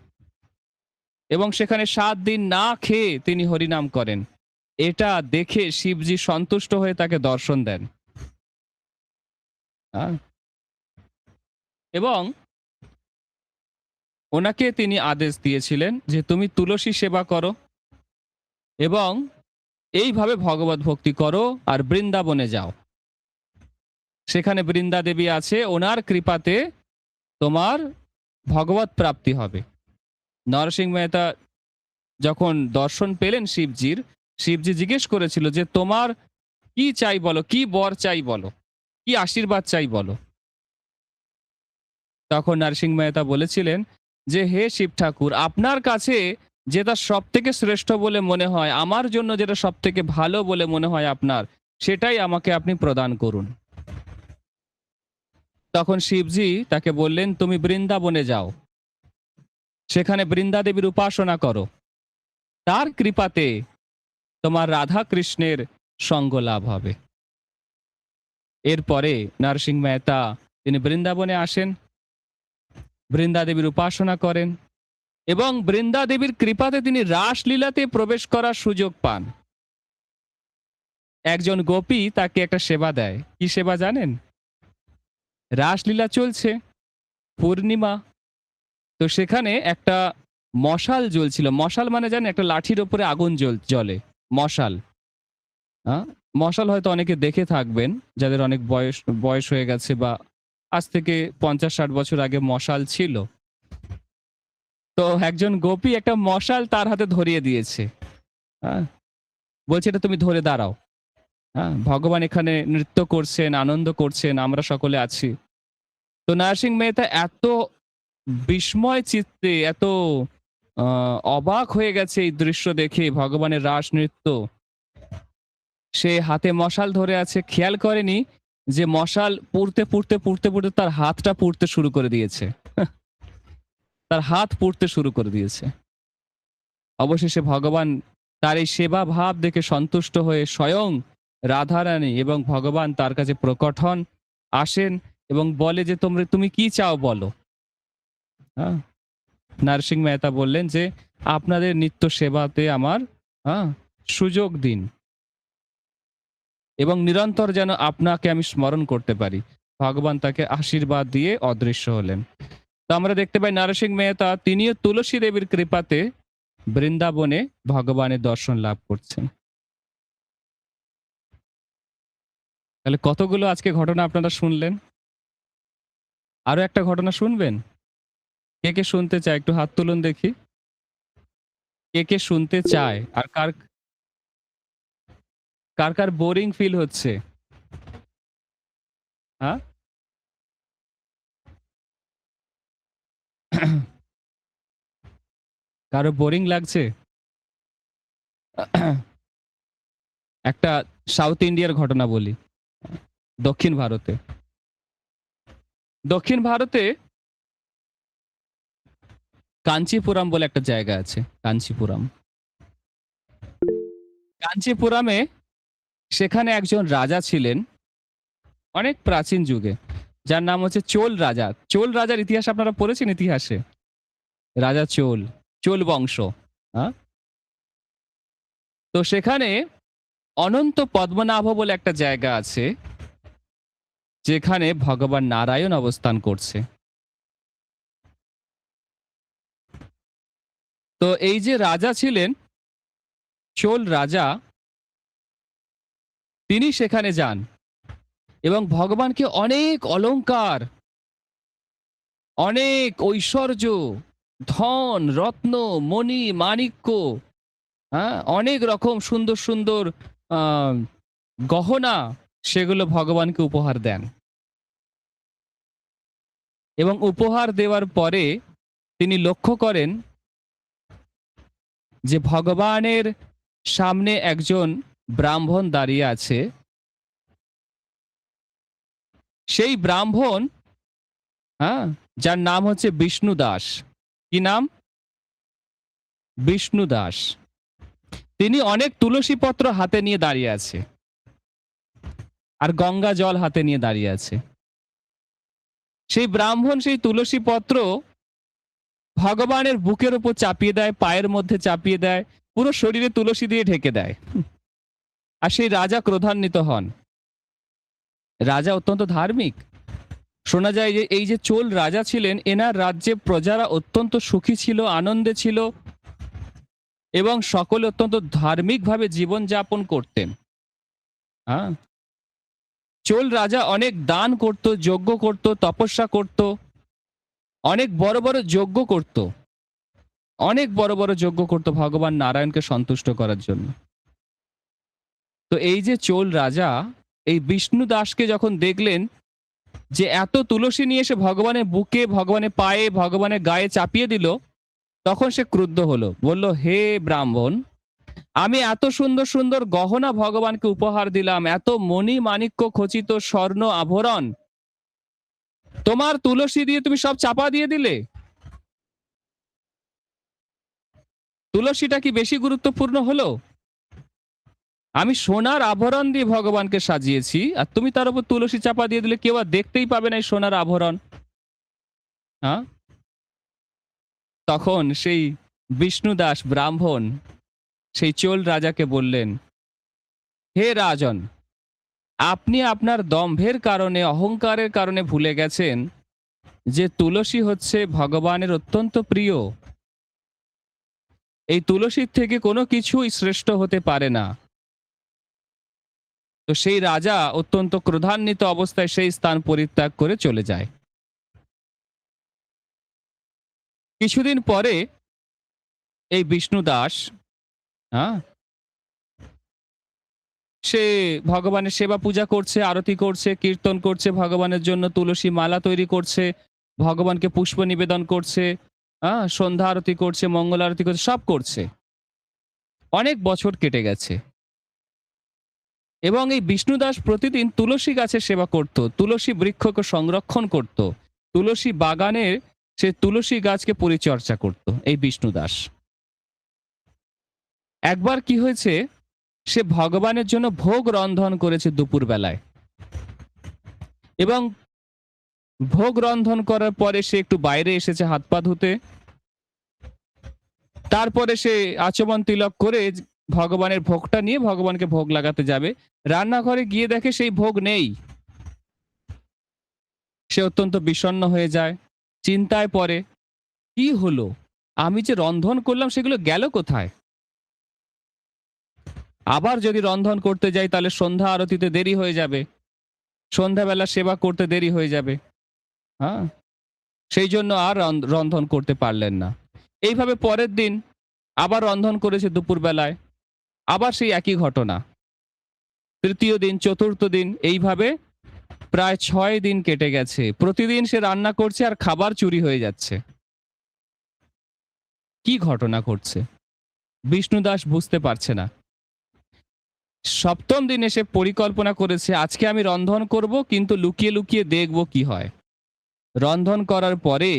এবং সেখানে ৭ দিন না খেয়ে তিনি হরিনাম করেন। এটা দেখে শিবজি সন্তুষ্ট হয়ে তাকে দর্শন দেন। আ এবং ওনাকে তিনি আদেশ দিয়েছিলেন যে, "তুমি তুলসী সেবা করো এবং এইভাবে ভগবত ভক্তি করো আর বৃন্দাবনে যাও। সেখানে বৃন্দা দেবী আছে, ওনার কৃপাতে তোমার ভগবত প্রাপ্তি হবে।" নরসিংহ মেহতা যখন দর্শন পেলেন শিবজির, শিবজি জিজ্ঞেস করেছিল যে, "তোমার কি চাই বলো? কি বর চাই বলো? কি আশীর্বাদ চাই বলো?" তখন নরসিংহ মেহতা বলেছিলেন যে, "হে শিব ঠাকুর, আপনার কাছে যেটা সবথেকে শ্রেষ্ঠ বলে মনে হয়, আমার জন্য যেটা সবথেকে ভালো বলে মনে হয় আপনার, সেটাই আমাকে আপনি প্রদান করুন।" তখন শিবজি তাকে বললেন, "তুমি বৃন্দাবনে যাও। সেখানে বৃন্দা দেবীর উপাসনা করো। তার কৃপাতে তোমার রাধা কৃষ্ণের সঙ্গ লাভ হবে।" এরপরে নরসিংহ মেহতা তিনি বৃন্দাবনে আসেন, বৃন্দা দেবীর উপাসনা করেন এবং বৃন্দা দেবীর কৃপাতে তিনি রাসলীলাতে প্রবেশ করার সুযোগ পান। একজন গোপী তাকে একটা সেবা দেয়। কি সেবা জানেন? রাসলীলা চলছে, পূর্ণিমা। তো সেখানে একটা মশাল জ্বলছিল। মশাল মানে জানেন? একটা লাঠির উপরে আগুন জ্বলে। মশাল। আ মশাল হয়তো অনেকে দেখে থাকবেন, যাদের অনেক বয়স বয়স হয়ে গেছে বা আজ থেকে ৫০-৬০ বছর আগে মশাল ছিল। তো একজন গোপী একটা মশাল তার হাতে ধরিয়ে দিয়েছে। হ্যাঁ? বলছে, "এটা তুমি ধরে দাঁড়াও।" হ্যাঁ? ভগবান এখানে নৃত্য করছেন, আনন্দ করছেন, আমরা সকলে আছি। তো নরসিংহ মেহতা এত বিস্ময় চিত্তে, এত আ অবাক হয়ে গেছে এই দৃশ্য দেখে ভগবানের রাস নৃত্য। সে হাতে মশাল ধরে আছে, খেয়াল করেনি যে মশাল পুড়তে তার হাতটা পুড়তে শুরু করে দিয়েছে। তার হাত পুড়তে শুরু করে দিয়েছে। অবশেষে ভগবান তার এই সেবা ভাব দেখে সন্তুষ্ট হয়ে স্বয়ং রাধারানী এবং ভগবান তার কাছে প্রকট হন, আসেন এবং বলে যে, তুমি কি চাও বলো?" হ্যাঁ? নরসিংহ মেহতা বললেন যে, "আপনাদের নিত্য সেবাতে আমার হ্যাঁ, সুযোগ দিন এবং নিরন্তর যেন আপনাকে আমি স্মরণ করতে পারি।" ভগবান তাকে আশীর্বাদ দিয়ে অদৃশ্য হলেন। তো আমরা দেখতে পাই নরসিংহ মেহতা তিনিও তুলসী দেবীর কৃপাতে বৃন্দাবনে ভগবানের দর্শন লাভ করছেন। তাহলে কতগুলো আজকে ঘটনা আপনারা শুনলেন? আরো একটা ঘটনা শুনবেন? কে, কে শুনতে চায়? একটু হাত তুলুন দেখি। কে, কে শুনতে চায়? আর কার বোরিং ফিল হচ্ছে? হ্যাঁ? কারো বোরিং লাগছে? একটা সাউথ ইন্ডিয়ার ঘটনা বলি। দক্ষিণ ভারতে। দক্ষিণ ভারতে কাঞ্চিপুরম বলে একটা জায়গা আছে। কাঞ্চিপুরম। কাঞ্চিপুরমে সেখানে একজন রাজা ছিলেন অনেক প্রাচীন যুগে। যার নাম হচ্ছে চোল রাজা। চোল রাজার ইতিহাস আপনারা পড়েছেন ইতিহাসে? রাজা চোল, চোল বংশ। আ? তো সেখানে অনন্ত পদ্মনাভ বলে একটা জায়গা আছে, যেখানে ভগবান নারায়ণ অবস্থান করছে। তো এই যে রাজা ছিলেন, চোল রাজা, তিনি সেখানে যান এবং ভগবানকে অনেক অলংকার, অনেক ঐশ্বর্য, ধন, রত্ন, মণি, মাণিক্য, হ্যাঁ? অনেক রকম সুন্দর, সুন্দর আ গহনা, সেগুলো ভগবানকে উপহার দেন। এবং উপহার দেওয়ার পরে তিনি লক্ষ্য করেন যে ভগবানের সামনে একজন ব্রাহ্মণ দাঁড়িয়ে আছে। সেই ব্রাহ্মণ, হ্যাঁ? যার নাম হচ্ছে বিষ্ণু দাস। কি নাম? বিষ্ণু দাস। তিনি অনেক তুলসী পত্র হাতে নিয়ে দাঁড়িয়ে আছে। আর গঙ্গা জল হাতে নিয়ে দাঁড়িয়ে আছে। সেই ব্রাহ্মণ সেই তুলসী পত্র ভগবানের বুকের উপর চাপিয়ে দেয়, পায়ের মধ্যে চাপিয়ে দেয়, পুরো শরীরে তুলসী দিয়ে ঢেকে দেয়। আর সেই রাজা ক্রোধান্বিত হন। রাজা অত্যন্ত ধার্মিক। শোনা যায় যে এই যে চোল রাজা ছিলেন, এনার রাজ্যে প্রজারা অত্যন্ত সুখী ছিল, আনন্দে ছিল এবং সকলে অত্যন্ত ধার্মিকভাবে জীবনযাপন করতেন। হ্যাঁ? চোল রাজা অনেক দান করত, যজ্ঞ করত, তপস্যা করত, অনেক বড় বড় যজ্ঞ করত। অনেক বড় বড় যজ্ঞ করত ভগবান নারায়ণকে সন্তুষ্ট করার জন্য। তো এই যে চোল রাজা এই বিষ্ণু দাসকে যখন দেখলেন যে এত তুলসী নিয়ে এসে ভগবানের বুকে, ভগবানের পায়ে, ভগবানের গায়ে চাপিয়ে দিল, তখন সে ক্রুদ্ধ হলো। বলল, হে ব্রাহ্মণ, আমি এত সুন্দর সুন্দর গহনা ভগবানকে উপহার দিলাম, এত মণি মাণিক্য খচিত স্বর্ণ আভরণ, তোমার তুলসী দিয়ে তুমি সব চাপা দিয়ে দিলে। তুলসীটা কি বেশি গুরুত্বপূর্ণ হলো? আমি সোনার আভরণ দিয়ে ভগবানকে সাজিয়েছি, আর তুমি তার উপর তুলসী চাপা দিয়ে দিলে, কেউ আর দেখতেই পাবে না এই সোনার আভরণ। হ্যাঁ? তখন সেই বিষ্ণুদাস ব্রাহ্মণ সেই চোল রাজাকে বললেন, হে রাজন, আপনি আপনার দম্ভের কারণে, অহংকারের কারণে ভুলে গেছেন যে তুলসী হচ্ছে ভগবানের অত্যন্ত প্রিয়। এই তুলসীর থেকে কোনো কিছুই শ্রেষ্ঠ হতে পারে না। তো সেই রাজা অত্যন্ত ক্রোধান্বিত অবস্থায় সেই স্থান পরিত্যাগ করে চলে যায়। কিছুদিন পরে এই বিষ্ণু দাস, হ্যাঁ, সে ভগবানের সেবা পূজা করছে, আরতি করছে, কীর্তন করছে, ভগবানের জন্য তুলসী মালা তৈরি করছে, ভগবানকে পুষ্প নিবেদন করছে, সন্ধ্যা আরতি করছে, মঙ্গল আরতি করছে, সব করছে। অনেক বছর কেটে গেছে এবং এই বিষ্ণুদাস প্রতিদিন তুলসী গাছের সেবা করত, তুলসী বৃক্ষকে সংরক্ষণ করত, তুলসী বাগানের সে তুলসী গাছকে পরিচর্যা করত এই বিষ্ণুদাস। একবার কি হয়েছে, সে ভগবানের জন্য ভোগ রন্ধন করেছে দুপুর বেলায় এবং ভোগ রন্ধন করার পরে সে একটু বাইরে এসেছে হাত পা ধুতে। তারপরে সে আচমন তিলক করে ভগবানের ভোগটা নিয়ে ভগবানকে ভোগ লাগাতে যাবে। রান্নাঘরে গিয়ে দেখে সেই ভোগ নেই। সে অত্যন্ত বিষণ্ণ হয়ে যায়, চিন্তায় পড়ে, কি হলো, আমি যে রন্ধন করলাম সেগুলো গেল কোথায়? আবার যদি রন্ধন করতে যাই তাহলে সন্ধ্যা আরতিতে দেরি হয়ে যাবে, সন্ধ্যাবেলা সেবা করতে দেরি হয়ে যাবে। হ্যাঁ, সেই জন্য আর রন্ধন করতে পারলেন না। এইভাবে পরের দিন আবার রন্ধন করেছে দুপুর বেলায়, আবার সেই একই ঘটনা। তৃতীয় দিন, চতুর্থ দিন, এইভাবে প্রায় ৬ দিন কেটে গেছে। প্রতিদিন সে রান্না করছে আর খাবার চুরি হয়ে যাচ্ছে। কি ঘটনা ঘটছে? বিষ্ণুদাস বুঝতে পারছে না। সপ্তম দিনে সে পরিকল্পনা করেছে আজকে আমি রন্ধন করব, কিন্তু লুকিয়ে লুকিয়ে দেখব কি হয়। রন্ধন করার পরে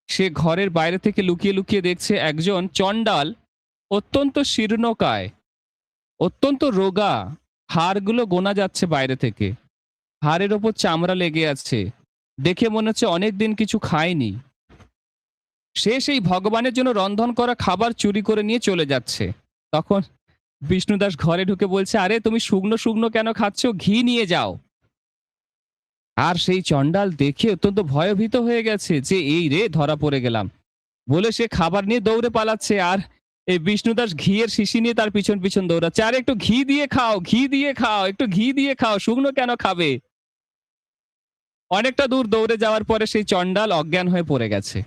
সে ঘরের বাইরে থেকে লুকিয়ে লুকিয়ে দেখছে একজন চণ্ডাল অত্যন্ত শীর্ণকায়, অত্যন্ত রোগা, হাড়গুলো গোনা যাচ্ছে বাইরে থেকে, হাড়ের ওপর চামড়া লেগে আছে, দেখে মনে হচ্ছে অনেকদিন কিছু খায়নি। সে সেই ভগবানের জন্য রন্ধন করা খাবার চুরি করে নিয়ে চলে যাচ্ছে। তখন বিষ্ণুদাস ঘরে ঢুকে বলছে, আরে তুমি শুকনো শুকনো কেন খাচ্ছ, ঘি নিয়ে যাও। আর সেই চণ্ডাল দেখে অত্যন্ত ভয়ভীত হয়ে গেছে যে এই রে ধরা পড়ে গেলাম বলে সে খাবার নিয়ে দৌড়ে পালাচ্ছে। আর এই বিষ্ণুদাস ঘিয়ের শিশি নিয়ে তার পিছন পিছন দৌড়াচ্ছে, আর একটু ঘি দিয়ে খাও, ঘি দিয়ে খাও, একটু ঘি দিয়ে খাও, শুকনো কেন খাবে। অনেকটা দূর দৌড়ে যাওয়ার পরে সেই চণ্ডাল অজ্ঞান হয়ে পড়ে গেছে।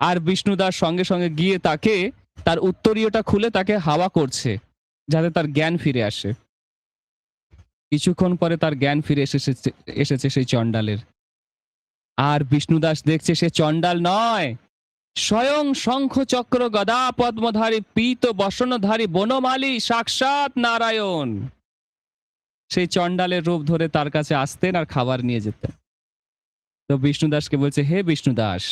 আর বিষ্ণুদাস সঙ্গে সঙ্গে গিয়ে তাকে তার উত্তরীয়টা খুলে তাকে হাওয়া করছে যাতে তার জ্ঞান ফিরে আসে। কিছুক্ষণ পরে তার জ্ঞান ফিরে এসেছে সেই চণ্ডালের। আর বিষ্ণুদাস দেখছে সে চণ্ডাল নয়, স্বয়ং শঙ্খ চক্র গদা পদ্মধারী পীত বসনধারী বনমালী সাক্ষাৎ নারায়ণ। সেই চণ্ডালের রূপ ধরে তার কাছে আসতেন আর খাবার নিয়ে যেতেন। তো বিষ্ণুদাসকে বলছে, হে বিষ্ণুদাস,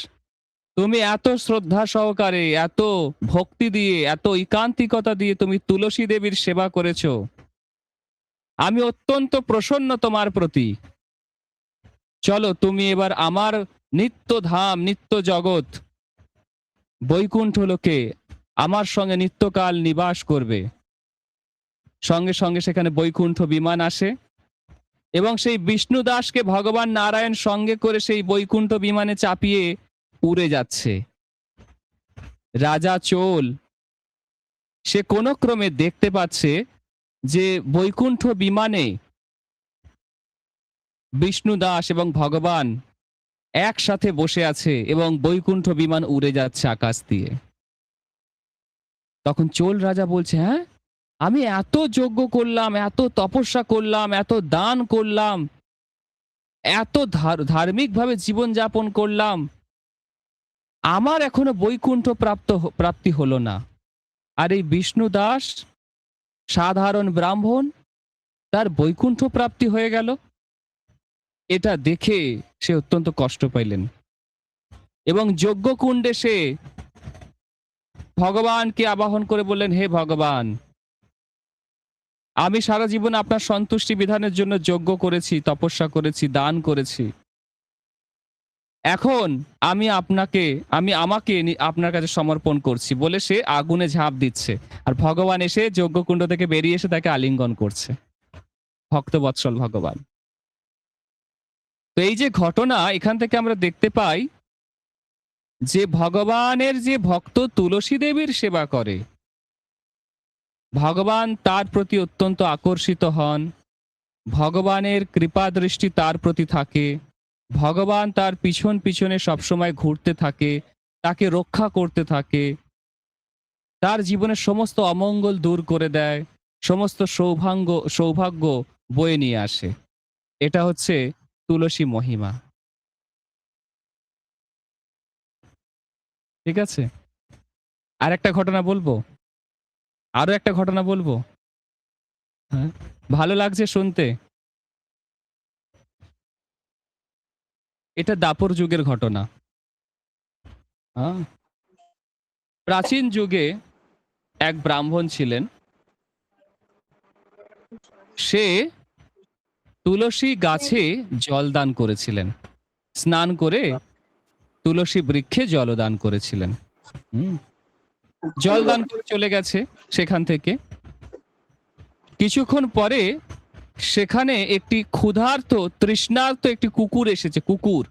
তুমি এত শ্রদ্ধা সহকারে, এত ভক্তি দিয়ে, এত একান্তিকতা দিয়ে তুমি তুলসী দেবীর সেবা করেছো, আমি অত্যন্ত প্রসন্ন তোমার প্রতি। চলো তুমি এবার আমার নিত্য ধাম, নিত্য জগৎ বৈকুণ্ঠ লোকে আমার সঙ্গে নিত্যকাল নিবাস করবে। সঙ্গে সঙ্গে সেখানে বৈকুণ্ঠ বিমান আসে এবং সেই বিষ্ণুদাসকে ভগবান নারায়ণ সঙ্গে করে সেই বৈকুণ্ঠ বিমানে চাপিয়ে উড়ে যাচ্ছে। রাজা চোল সে কোন ক্রমে দেখতে পাচ্ছে যে বৈকুণ্ঠ বিমানে বিষ্ণুদাস এবং ভগবান একসাথে বসে আছে এবং বৈকুণ্ঠ বিমান উড়ে যাচ্ছে আকাশ দিয়ে। তখন চোল রাজা বলছে, হ্যাঁ, আমি এত যজ্ঞ করলাম, এত তপস্যা করলাম, এত দান করলাম, এত ধার্মিকভাবে জীবনযাপন করলাম, আমার এখনো বৈকুণ্ঠ প্রাপ্তি হলো না। আর এই বিষ্ণুদাস সাধারণ ব্রাহ্মণ, তার বৈকুণ্ঠ প্রাপ্তি হয়ে গেল। এটা দেখে সে অত্যন্ত কষ্ট পাইলেন এবং যজ্ঞকুণ্ডে সে ভগবানকে আবাহন করে বললেন, হে ভগবান, আমি সারা জীবন আপনার সন্তুষ্টি বিধানের জন্য যজ্ঞ করেছি, তপস্যা করেছি, দান করেছি। এখন আমি আমাকে আপনার কাছে সমর্পণ করছি বলে সে আগুনে ঝাঁপ দিচ্ছে। আর ভগবান এসে যজ্ঞকুণ্ড থেকে বেরিয়ে এসে তাকে আলিঙ্গন করছে, ভক্তবৎসল ভগবান। তো এই যে ঘটনা, এখান থেকে আমরা দেখতে পাই যে ভগবানের যে ভক্ত তুলসী দেবীর সেবা করে, ভগবান তার প্রতি অত্যন্ত আকর্ষিত হন, ভগবানের কৃপা দৃষ্টি তার প্রতি থাকে, ভগবান তার পিছন পিছনে সবসময় ঘুরতে থাকে, তাকে রক্ষা করতে থাকে, তার জীবনের সমস্ত অমঙ্গল দূর করে দেয়, সমস্ত সৌভাগ্য বয়ে নিয়ে আসে। এটা হচ্ছে তুলসী মহিমা। ঠিক আছে, আর একটা ঘটনা বলবো, আরো একটা ঘটনা বলবো। হ্যাঁ, ভালো লাগছে শুনতে? এটা দাপর যুগের ঘটনা। হ্যাঁ, প্রাচীন যুগে এক ব্রাহ্মণ ছিলেন। সে তুলসী গাছে জলদান করেছিলেন, স্নান করে তুলসী বৃক্ষে জলদান করেছিলেন। জলদান করে চলে গেছে সেখান থেকে। কিছুক্ষণ পরে সেখানে একটি ক্ষুধার্ত তৃষ্ণার্ত একটি কুকুর এসেছে, কুকুর।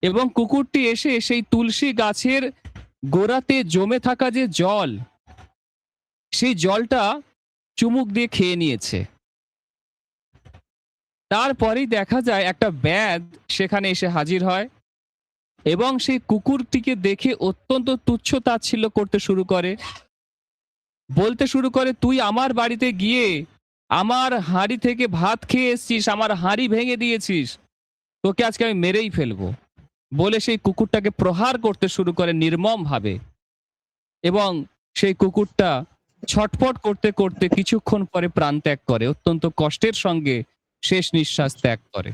এবং কুকুরটি এসে সেই তুলসী গাছের গোড়াতে জমে থাকা যে জল, সেই জলটা চুমুক দিয়ে খেয়ে নিয়েছে। তারপরেই দেখা যায় একটা ব্যাধ সেখানে এসে হাজির হয় এবং সেই কুকুরটিকে দেখে অত্যন্ত তুচ্ছ তাচ্ছিল্য করতে শুরু করে, বলতে শুরু করে, তুই আমার বাড়িতে গিয়ে আমার হাঁড়ি থেকে ভাত খেয়ে এসছিস, আমার হাঁড়ি ভেঙে দিয়েছিস, তোকে আজকে আমি মেরেই ফেলবো বলে সেই কুকুরটাকে প্রহার করতে শুরু করে নির্মম ভাবে। এবং সেই কুকুরটা ছটফট করতে করতে কিছুক্ষণ পরে প্রাণ ত্যাগ করে, অত্যন্ত কষ্টের সঙ্গে শেষ নিঃশ্বাস ত্যাগ করে।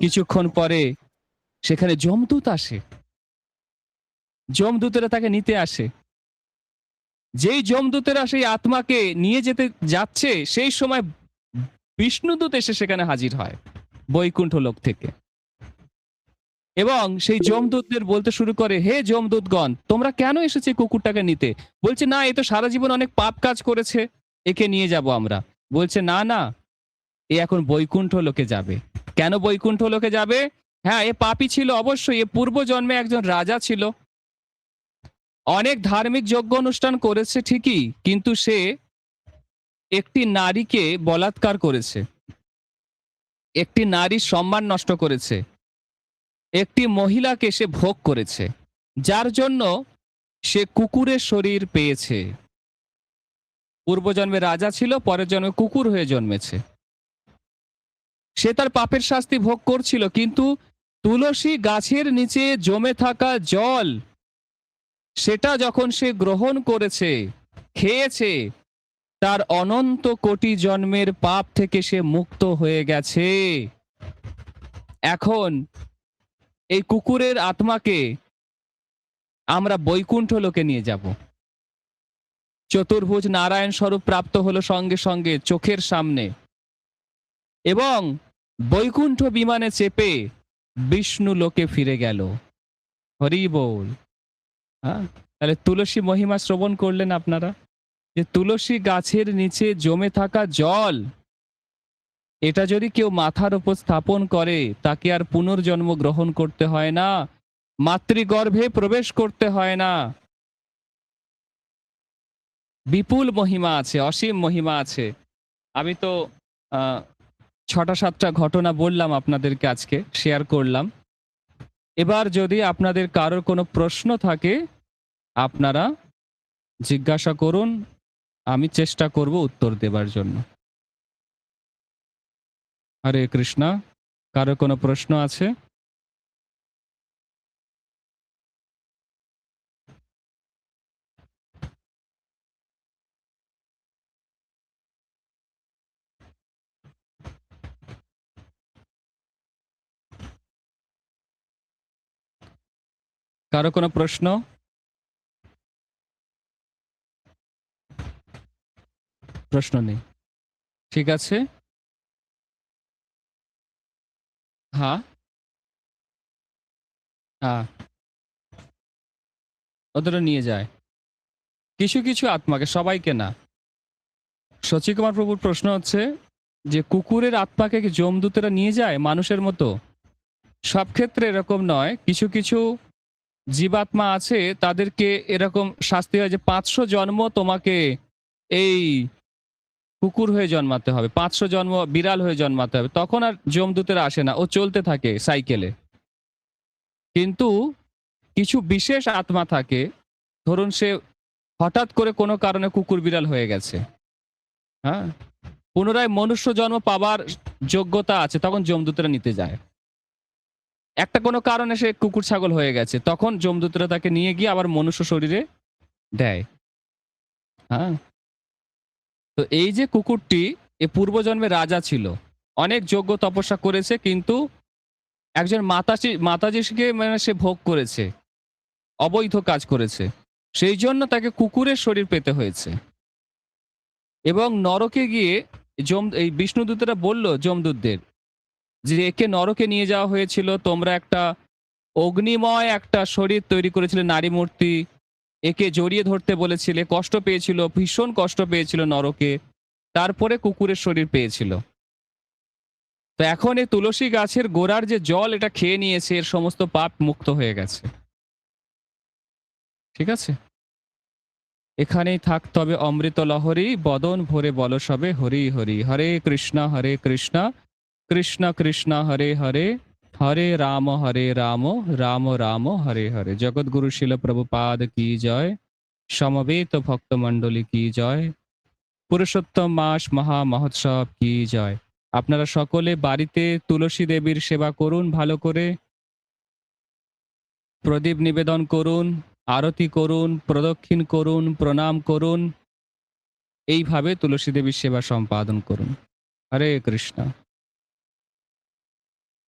কিছুক্ষণ পরে সেখানে যমদূত আসে, যমদূতেরা তাকে নিতে আসে। যেই যমদূতেরা সেই আত্মাকে নিয়ে যেতে যাচ্ছে, সেই সময় বিষ্ণুদূত এসে সেখানে হাজির হয় বৈকুণ্ঠ লোক থেকে, এবং সেই যমদূতদের বলতে শুরু করে, হে যমদূতগণ, তোমরা কেন এসেছে কুকুরটাকে নিতে? বলছে, না, এ তো সারা জীবন অনেক পাপ কাজ করেছে, একে নিয়ে যাব আমরা। বলছে, না না, এ এখন বৈকুণ্ঠ লোকে যাবে। কেন বৈকুণ্ঠ লোকে যাবে? হ্যাঁ, এ পাপী ছিল অবশ্যই, এ পূর্ব জন্মে একজন রাজা ছিল, অনেক ধার্মিক যজ্ঞ অনুষ্ঠান করেছে ঠিকই, কিন্তু সে একটি নারীকে বলাৎকার করেছে, একটি নারীর সম্মান নষ্ট করেছে, একটি মহিলাকে সে ভোগ করেছে, যার জন্য সে কুকুরের শরীর পেয়েছে। পূর্বজন্মে রাজা ছিল, পরের জন্মে কুকুর হয়ে জন্মেছে। সে তার পাপের শাস্তি ভোগ করছিল, কিন্তু তুলসী গাছের নিচে জমে থাকা জল, সেটা যখন সে গ্রহণ করেছে, খেয়েছে, তার অনন্ত কোটি জন্মের পাপ থেকে সে মুক্ত হয়ে গেছে। এখন এই কুকুরের আত্মাকে আমরা বৈকুণ্ঠ লোকে নিয়ে যাব। চতুর্ভুজ নারায়ণ স্বরূপ প্রাপ্ত হলো সঙ্গে সঙ্গে চোখের সামনে, এবং বৈকুণ্ঠ বিমানে চেপে বিষ্ণু লোকে ফিরে গেল। হরি বল। হ্যাঁ, তাহলে তুলসী মহিমা শ্রবণ করলেন আপনারা, যে তুলসী গাছের নিচে জমে থাকা জল, এটা যদি কেউ মাথার উপর স্থাপন করে, তাকে আর পুনর্জন্ম গ্রহণ করতে হয় না, মাতৃগর্ভে প্রবেশ করতে হয় না। বিপুল মহিমা আছে, অসীম মহিমা আছে। আমি তো 6টা-7টা ঘটনা বললাম আপনাদেরকে, আজকে শেয়ার করলাম। এবার যদি আপনাদের কারোর কোনো প্রশ্ন থাকে, আপনারা জিজ্ঞাসা করুন, আমি চেষ্টা করব উত্তর দেবার জন্য। হরে কৃষ্ণা। কারো কোনো প্রশ্ন আছে? কারো কোনো প্রশ্ন? প্রশ্ন নেই, ঠিক আছে। হ্যাঁ হ্যাঁ, ওদেরও নিয়ে যায় কিছু কিছু আত্মাকে, সবাইকে না। শচীকুমার প্রভুর প্রশ্ন হচ্ছে যে কুকুরের আত্মাকে কি যমদূতেরা নিয়ে যায় মানুষের মতো? সব ক্ষেত্রে এরকম নয়, কিছু কিছু জীবাত্মা আছে, তাদেরকে এরকম শাস্তি হয় যে 500 জন্ম তোমাকে এই কুকুর হয়ে জন্মাতে হবে, 500 জন্ম বিড়াল হয়ে জন্মাতে হবে, তখন আর যমদূতেরা আসে না, ও চলতে থাকে সাইকেলে। কিন্তু কিছু বিশেষ আত্মা থাকে, ধরুন সে হঠাৎ করে কোনো কারণে কুকুর বিড়াল হয়ে গেছে, হ্যাঁ, পুনরায় মনুষ্য জন্ম পাবার যোগ্যতা আছে, তখন যমদূতেরা নিতে যায়। একটা কোনো কারণে সে কুকুর ছাগল হয়ে গেছে, তখন যমদূতরা তাকে নিয়ে গিয়ে আবার মনুষ্য শরীরে দেয়। হ্যাঁ, তো এই যে কুকুরটি, এ পূর্বজন্মে রাজা ছিল, অনেক যজ্ঞ তপস্যা করেছে, কিন্তু একজন মাতাজিকে মানে সে ভোগ করেছে, অবৈধ কাজ করেছে, সেই জন্য তাকে কুকুরের শরীর পেতে হয়েছে। এবং নরকে গিয়ে এই বিষ্ণুদূতেরা বলল যমদূতদের যে একে নরকে নিয়ে যাওয়া হয়েছিল, তোমরা একটা অগ্নিময় একটা শরীর তৈরি করেছিলে, নারী মূর্তি, একে জড়িয়ে ধরতে বলেছিলে, কষ্ট পেয়েছিল, ভীষণ কষ্ট পেয়েছিল নরকে, তারপরে কুকুরের শরীর পেয়েছিল। তো এখন এই তুলসী গাছের গোড়ার যে জল, এটা খেয়ে নিয়েছে, এর সমস্ত পাপ মুক্ত হয়ে গেছে। ঠিক আছে, এখানেই থাক তবে অমৃত লহরী, বদন ভরে বল সবে হরি হরি। হরে কৃষ্ণ কৃষ্ণ কৃষ্ণ হরে হরে, হরে রাম রাম রাম হরে হরে। জগৎগুরু শিল প্রভুপাদ কি জয়, সমবেত ভক্ত মণ্ডলী কি জয়, পুরুষোত্তম মাস মহা মহোৎসব কি জয়। আপনারা সকলে বাড়িতে তুলসী দেবীর সেবা করুন, ভালো করে প্রদীপ নিবেদন করুন, আরতি করুন, প্রদক্ষিণ করুন, প্রণাম করুন। এইভাবে তুলসী দেবীর সেবা সম্পাদন করুন। হরে কৃষ্ণ।